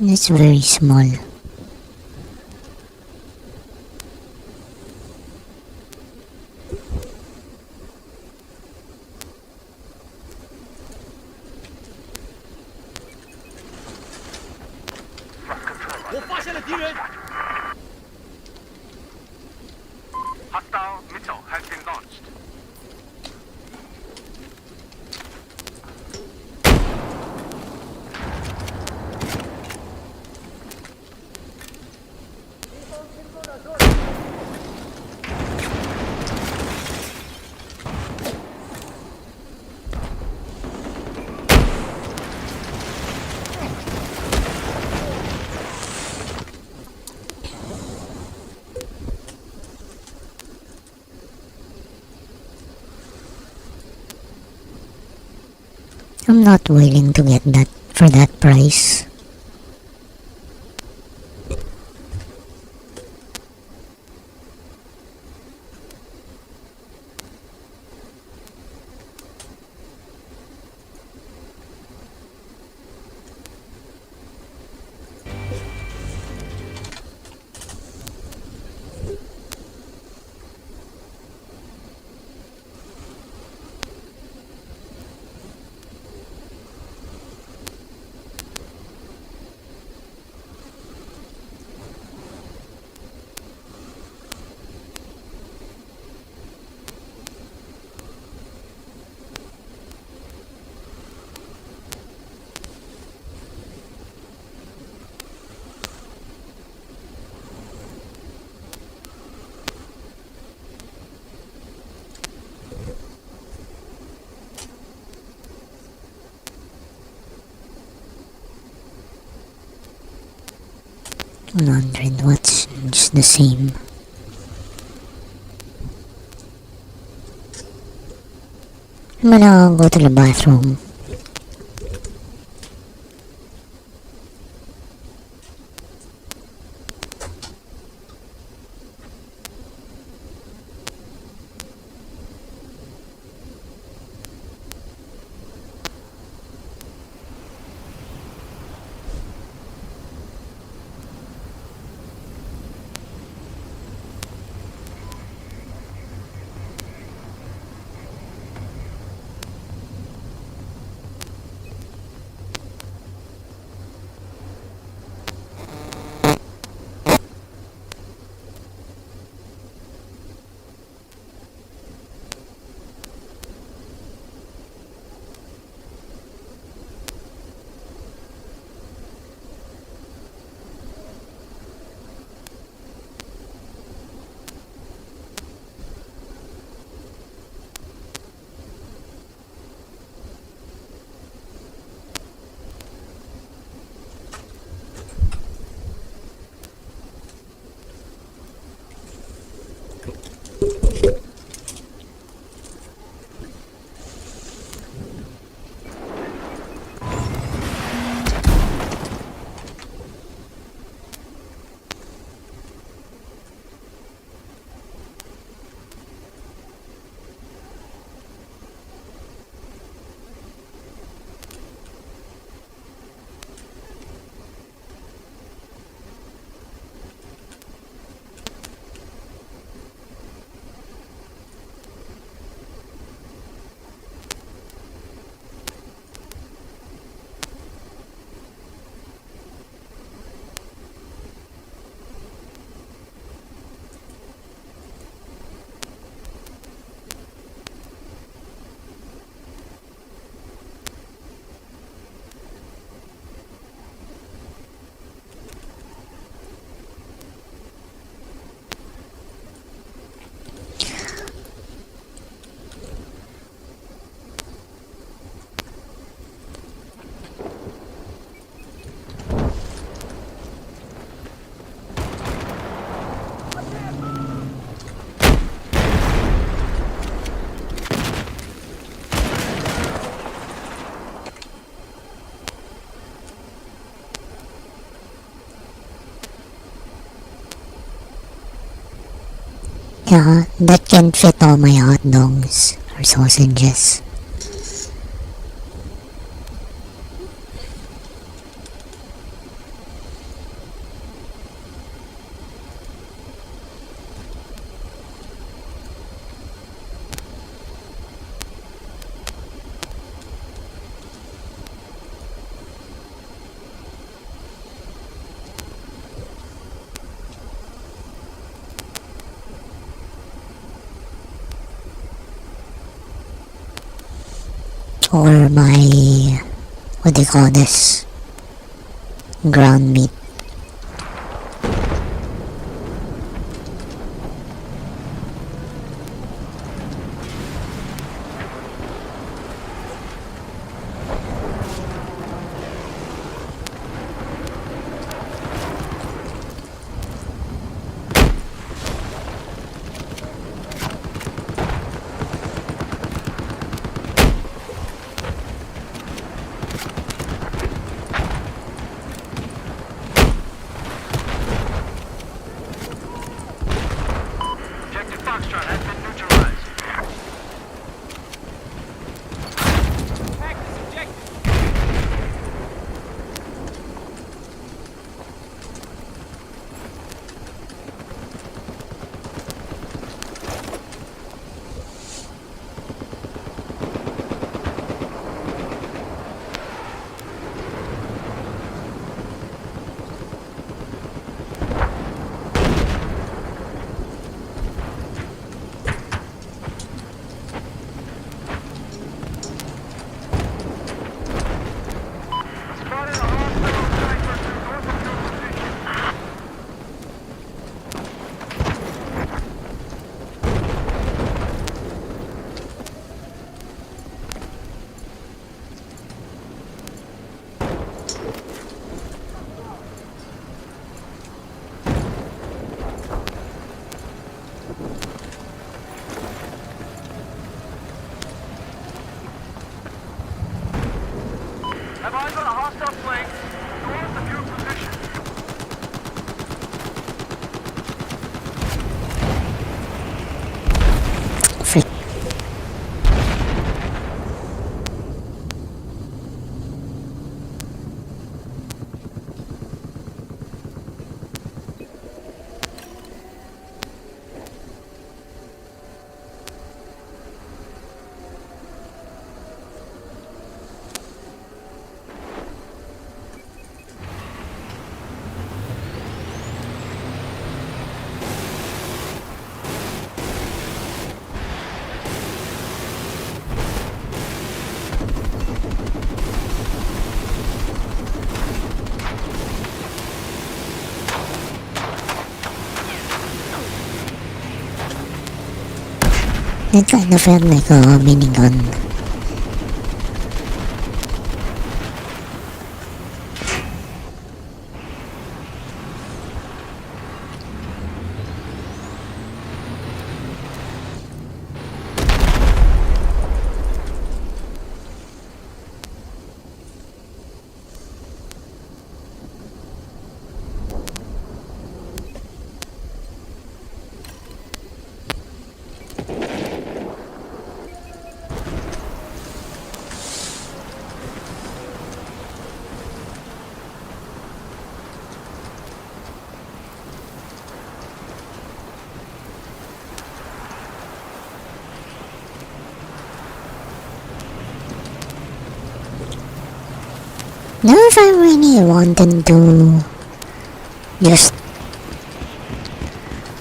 It's very small. not willing to get that for that price. $100 watts, just the same. I'm gonna go to the bathroom. Yeah, that can fit all my hot dogs or sausages. Or my, what do you call this, ground meat. Have eyes on a hostile flank. North of your position. Frick. It kind of felt like a minigun. Now if I really wanted to just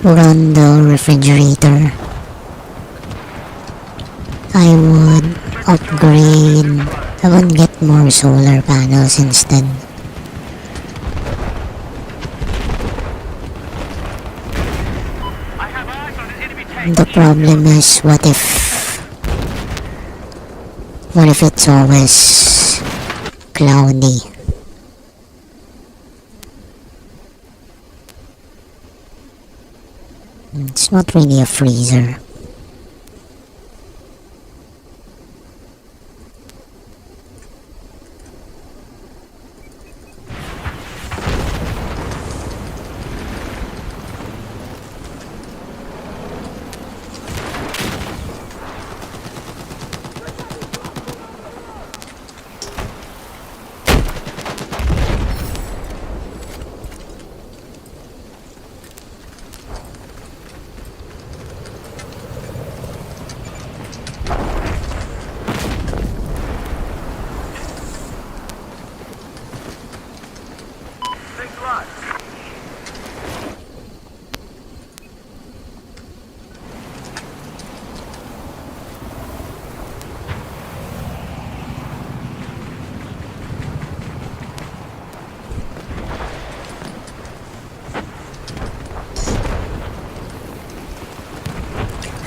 run the refrigerator, I would upgrade, I would get more solar panels instead. I have eyes on an enemy tank. The problem is, what if it's always cloudy? It's not really a freezer. Thanks a lot.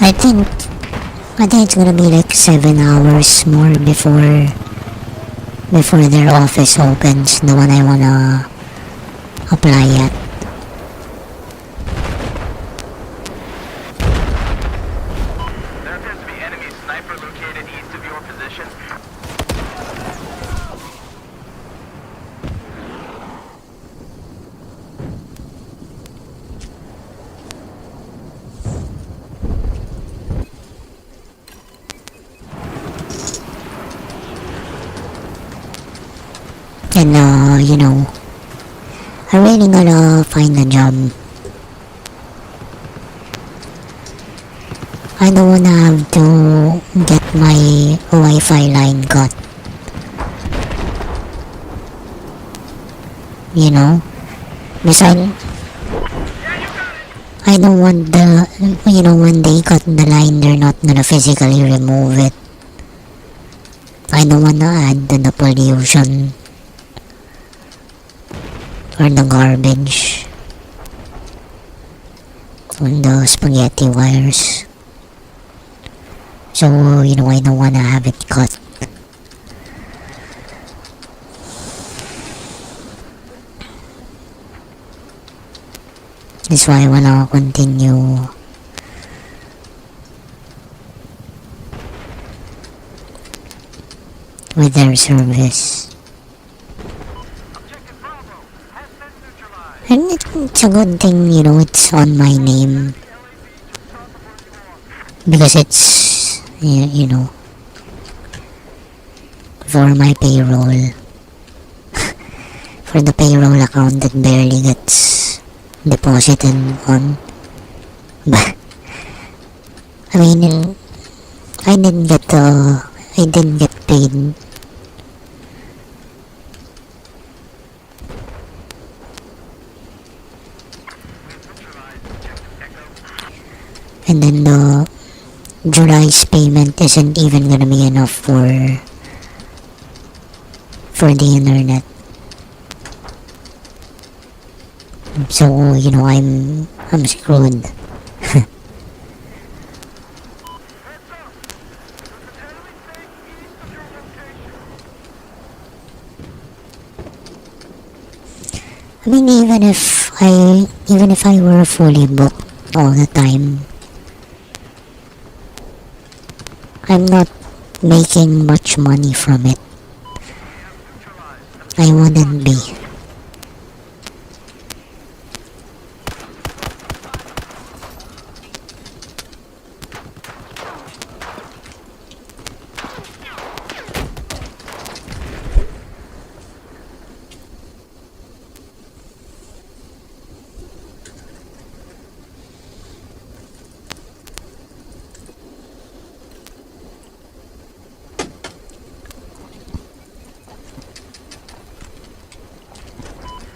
I think it's gonna be like 7 hours more before their office opens, the one I wanna apply at. There appears to be enemy sniper located east of your position. And I really gotta find a job. I don't wanna have to get my Wi-Fi line cut. Besides, I don't want when they cut the line, they're not gonna physically remove it. I don't wanna add to the pollution or the garbage on the spaghetti wires. So, I don't wanna have it cut. That's why I wanna continue with their service. it's a good thing, you know, it's on my name. Because it's, you know, for my payroll. For the payroll account that barely gets deposited on. But, I mean, I didn't get paid. And then the July's payment isn't even gonna be enough for the internet. So, you know, I'm screwed. I mean, even if I were fully booked all the time, I'm not making much money from it. I wouldn't be.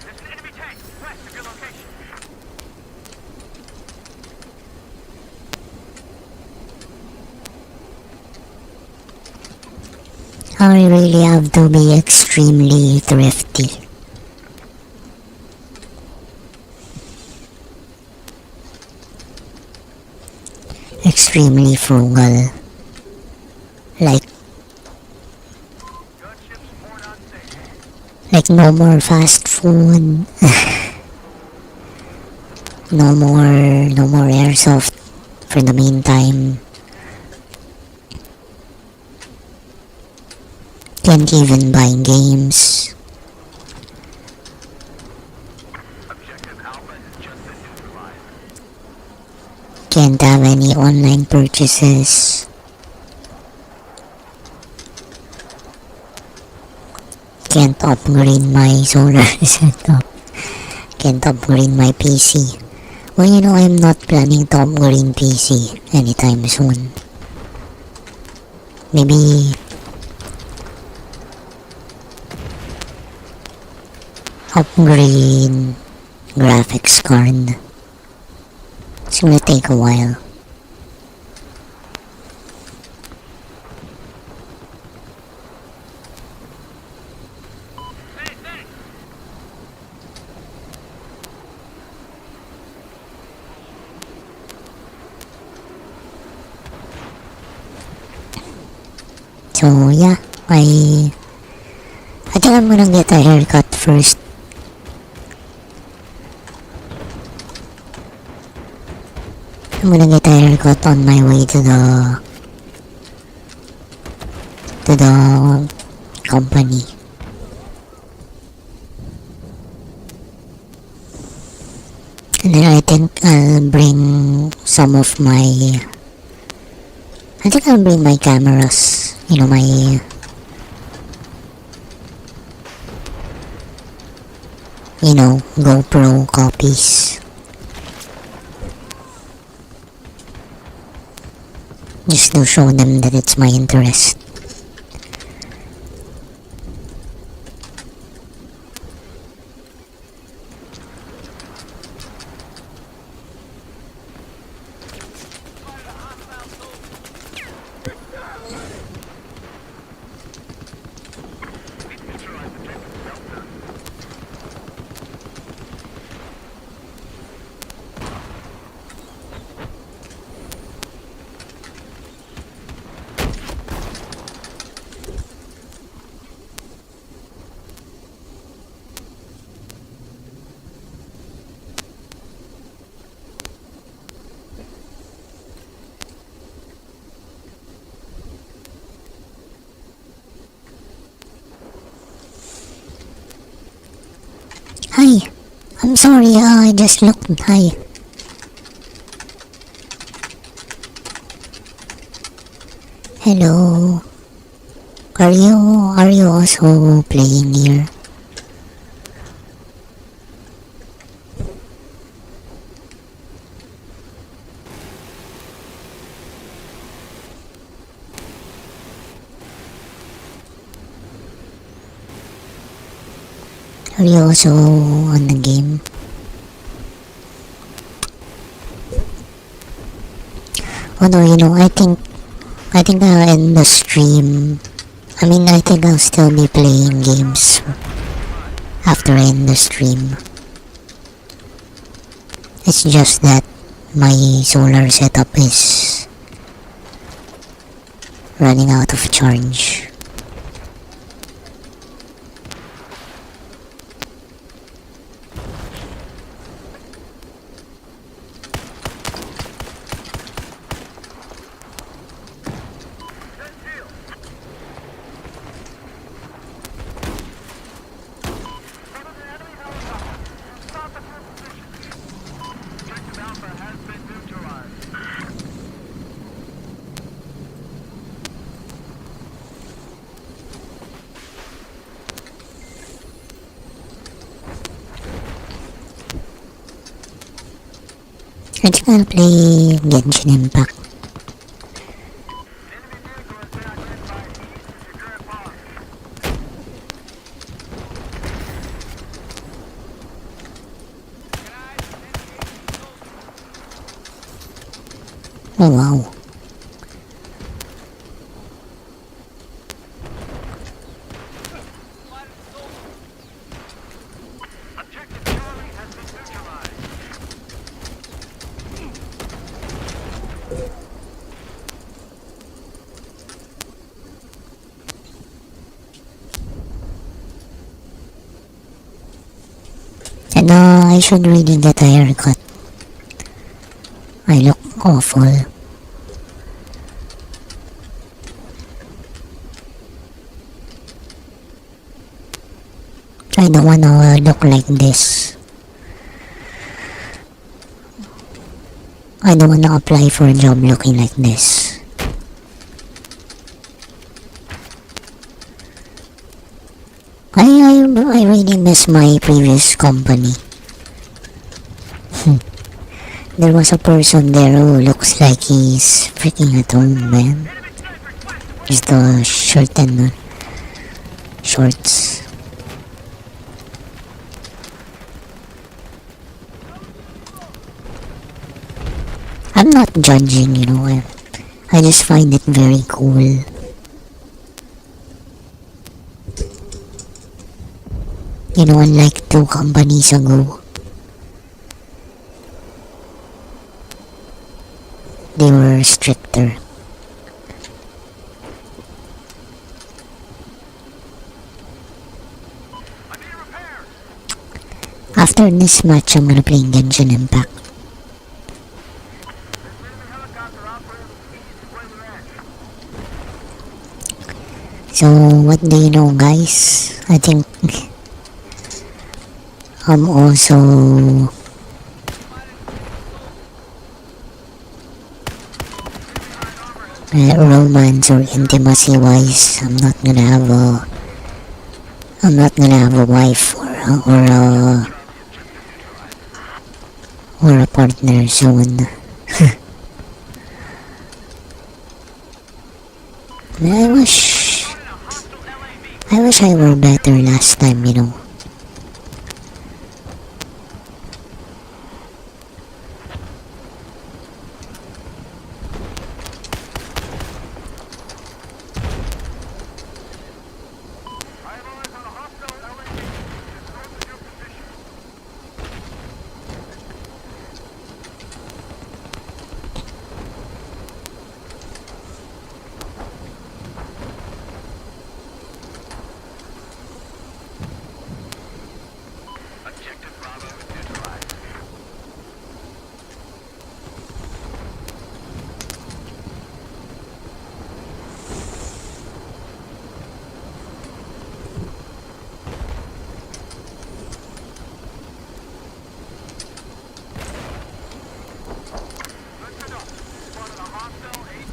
There's an enemy tank west of your location. I really have to be extremely thrifty. Extremely frugal. Like, Gunships port on station. like no more fast food. No more airsoft for the meantime. Can't even buy games. Objective Alpha has just been neutralized. Can't have any online purchases. Can't upgrade my solar setup. Can't upgrade my PC. Well, you know, I'm not planning to upgrade PC anytime soon. Maybe upgrade graphics card. It's gonna take a while. Hey, thanks! So yeah, I think I'm gonna get a haircut first. I'm gonna get a haircut on my way to the company. And then I think I'll bring some of my I think I'll bring my cameras, you know, my GoPro copies. Just to show them that it's my interest. We've neutralized objective Delta. Hi, I'm I'm sorry, I just looked. Hi. Hello. Are you also playing here? Are you also on the game? Oh no, I think I'll end the stream. I think I'll still be playing games after I end the stream. It's just that my solar setup is running out of charge. I think I'll play Genshin Impact. Oh wow. And I should really get a haircut. I look awful. I don't wanna look like this. I don't wanna apply for a job looking like this. I really miss my previous company. There was a person there who looks like he's freaking at home, man. Just a shirt and shorts. I'm not judging, I just find it very cool. Unlike 2 companies ago, they were stricter. After this match, I'm gonna play Genshin Impact. So, what do you know, guys? I think I'm also romance or intimacy wise, I'm not gonna have a wife or a partner soon. I wish I were better last time.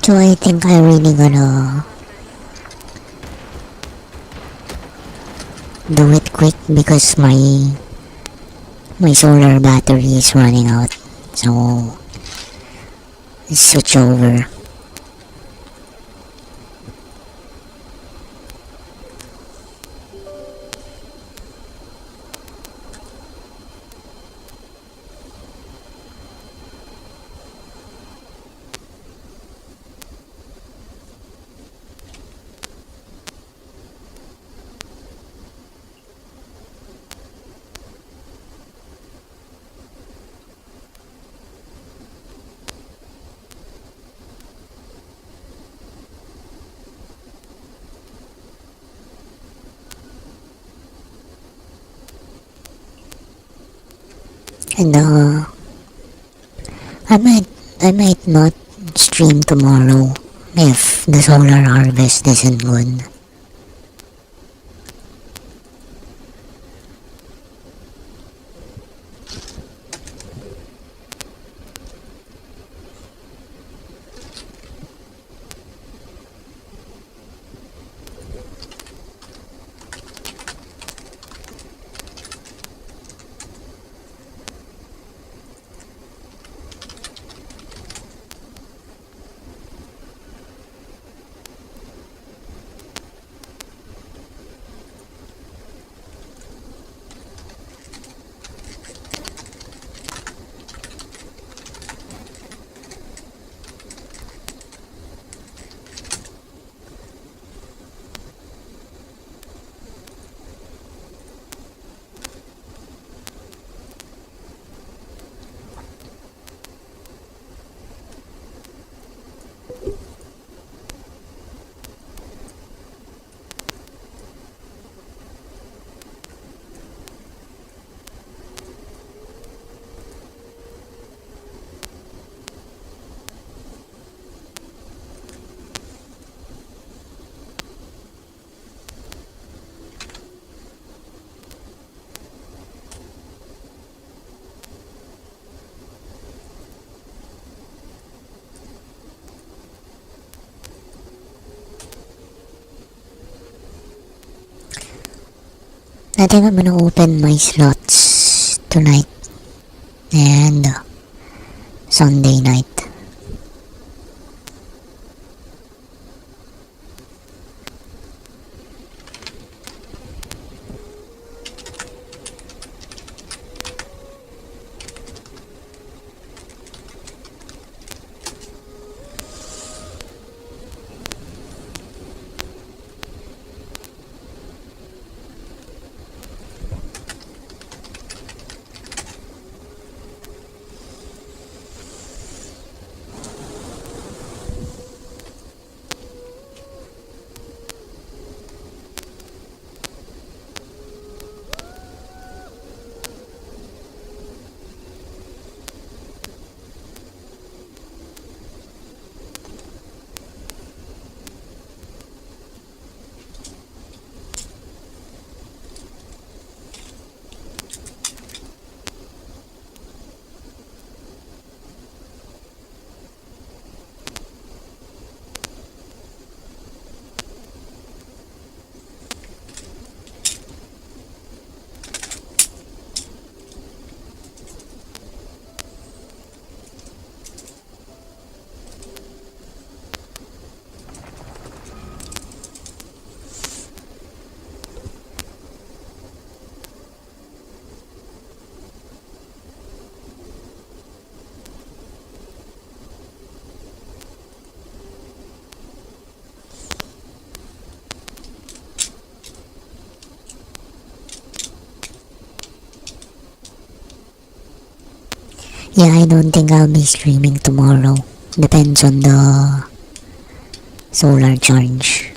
So I think I really gonna do it quick because my solar battery is running out. So let's switch over. And I might I might not stream tomorrow if the solar harvest isn't good. I think I'm gonna open my slots tonight and Sunday night. Yeah, I don't think I'll be streaming tomorrow. Depends on the solar charge.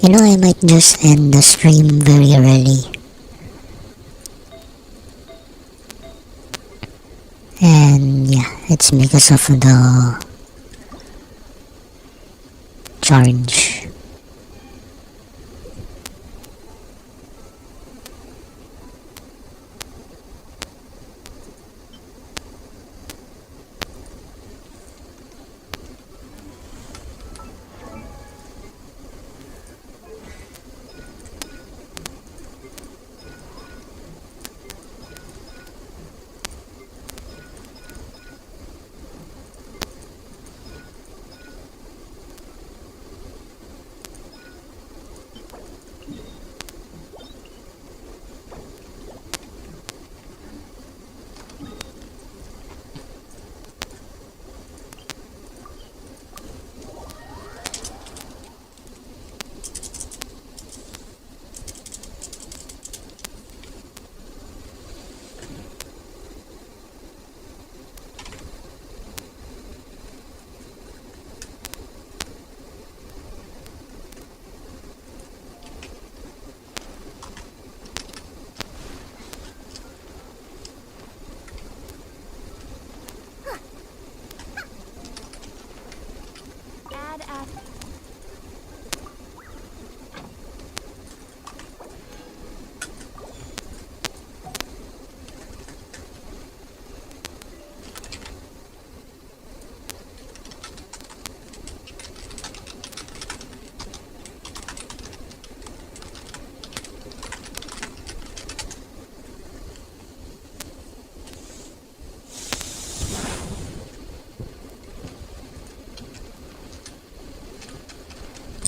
You know, I might just end the stream very early. And yeah, it's because of the charge.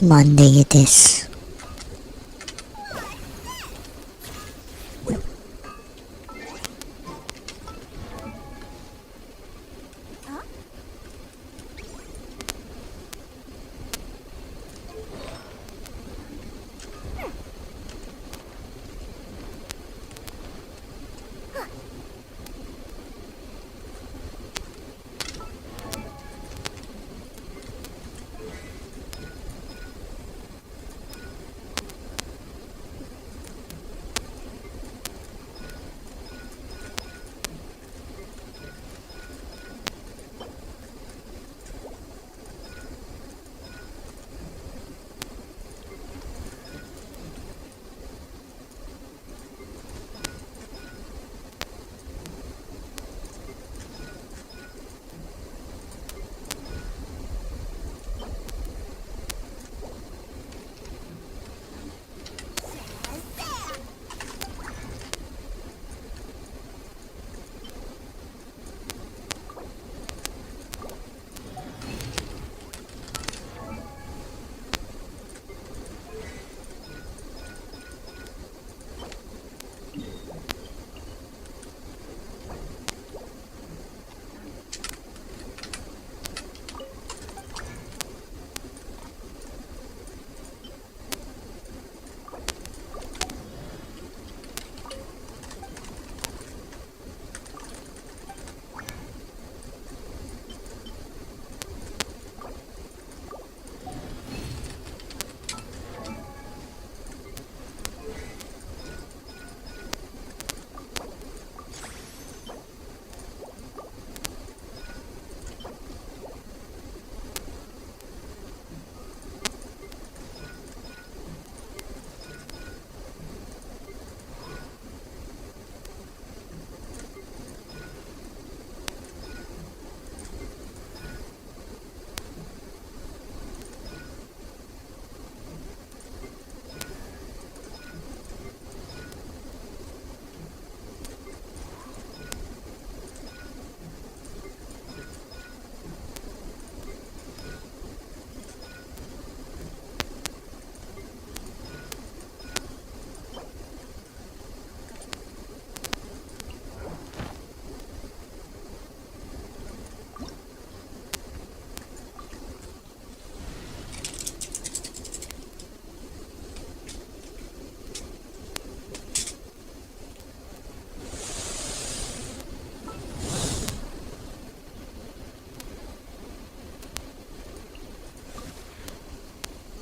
Monday it is.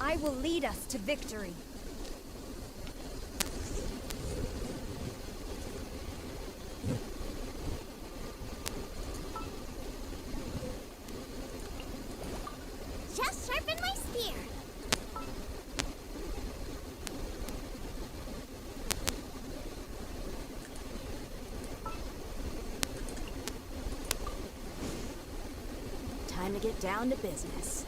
I will lead us to victory. Just sharpen my spear. Time to get down to business.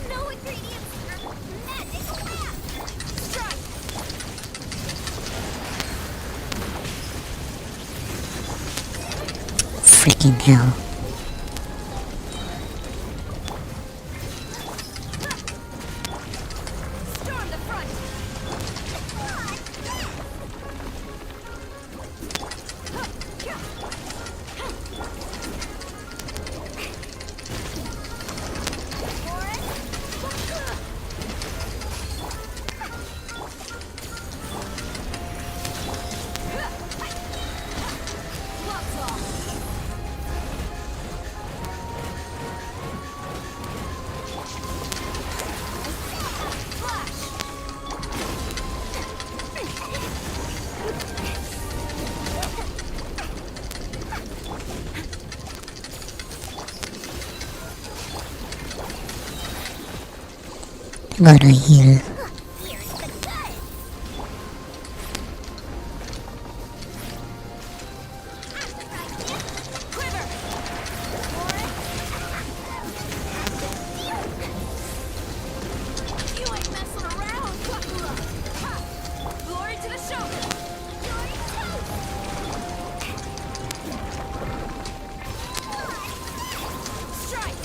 No ingredients for magic left. Strike. Freaking hell. Storm the front! Gloves off! Flash! Gotta heal. Here's the goods. Quiver! You ain't messing around, Kakula! Ha! Glory to the shogun! Strike!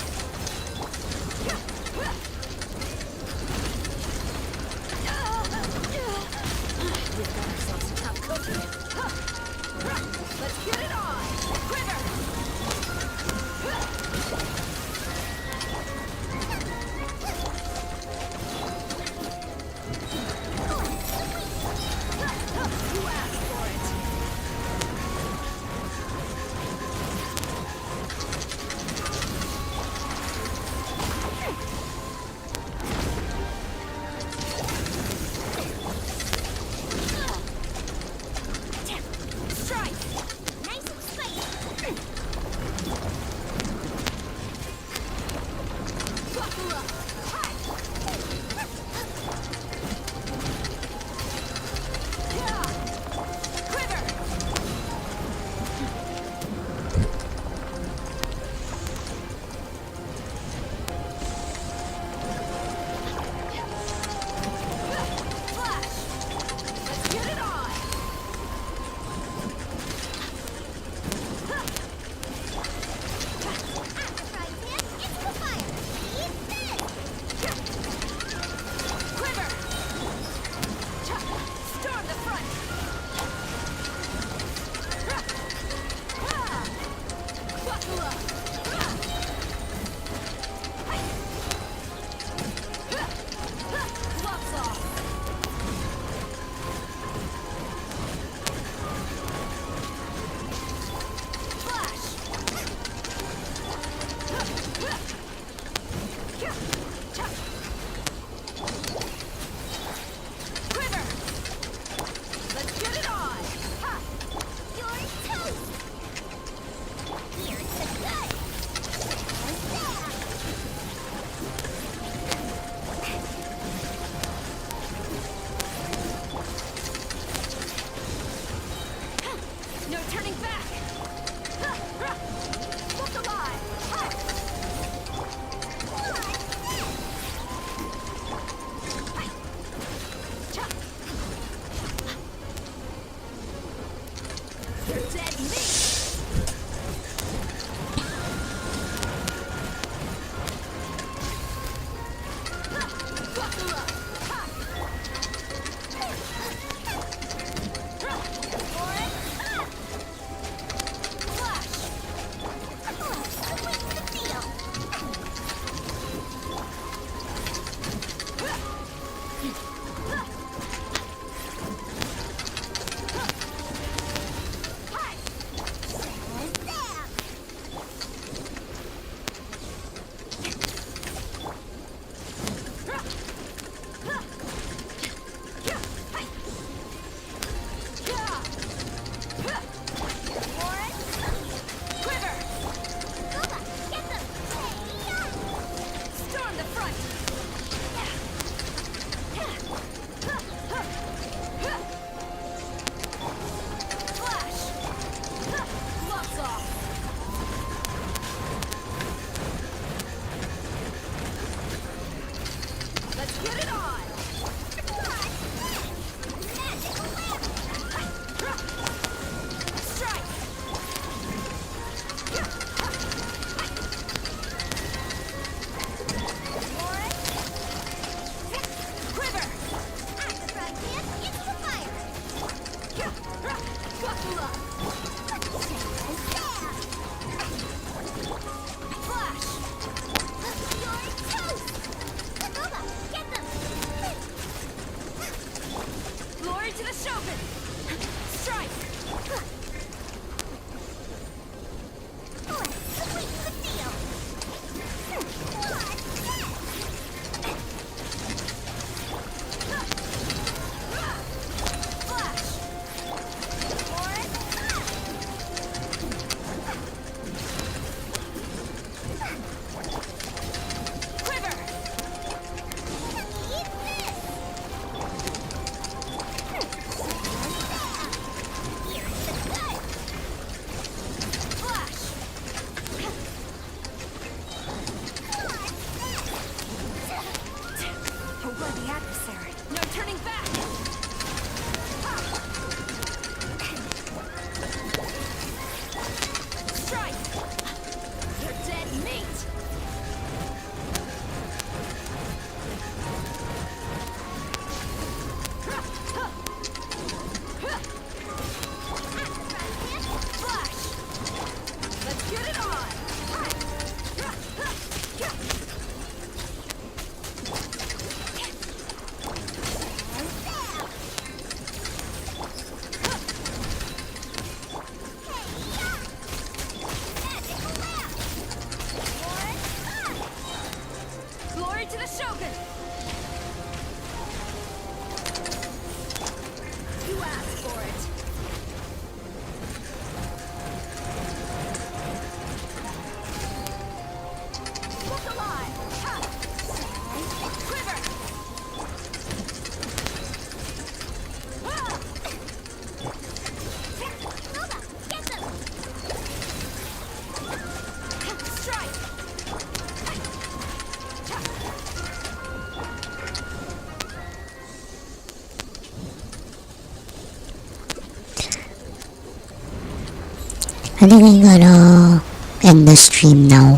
I think I gotta end the stream now.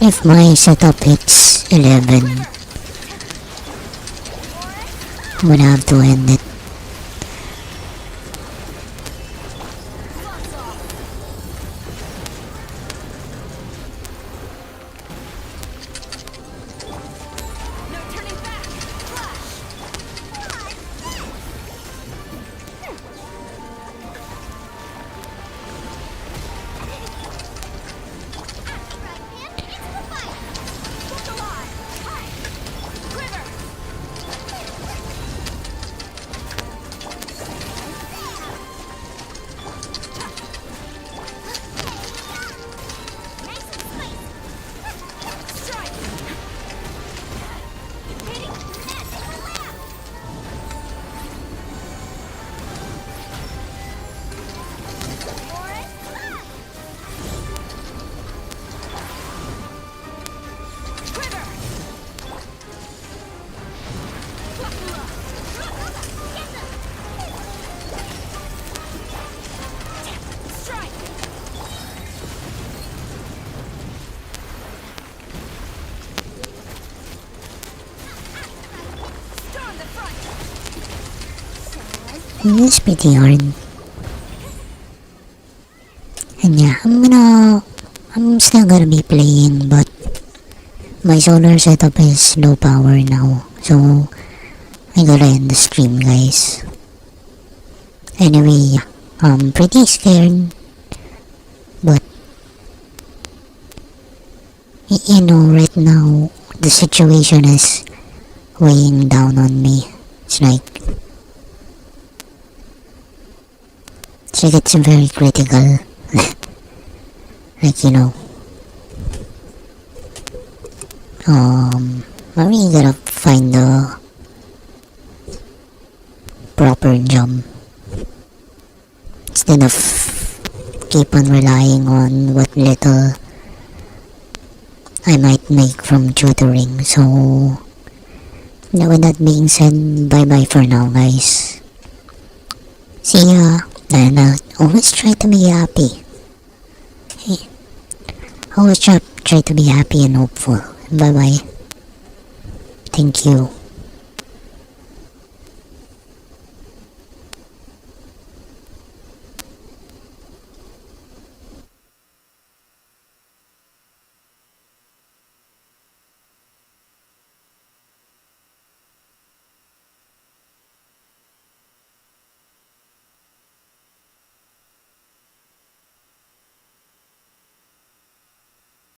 If my setup hits 11, I'm gonna have to end it. No turning back. Flash. Look alive. Hi. Quiver. Strike. Quiver. Strike. Storm the front. It's pretty hard. And yeah, I'm still gonna be playing, but my solar setup is low power now, so I gotta end the stream, guys. Anyway, I'm pretty scared, but you know, right now the situation is weighing down on me. It's like it's very critical. Like, you know, I really gotta find the proper jump instead of keep on relying on what little I might make from tutoring. So, now with that being said, bye bye for now, guys. See ya, and always try to be happy. Hey, always try to be happy and hopeful. Bye bye. Thank you.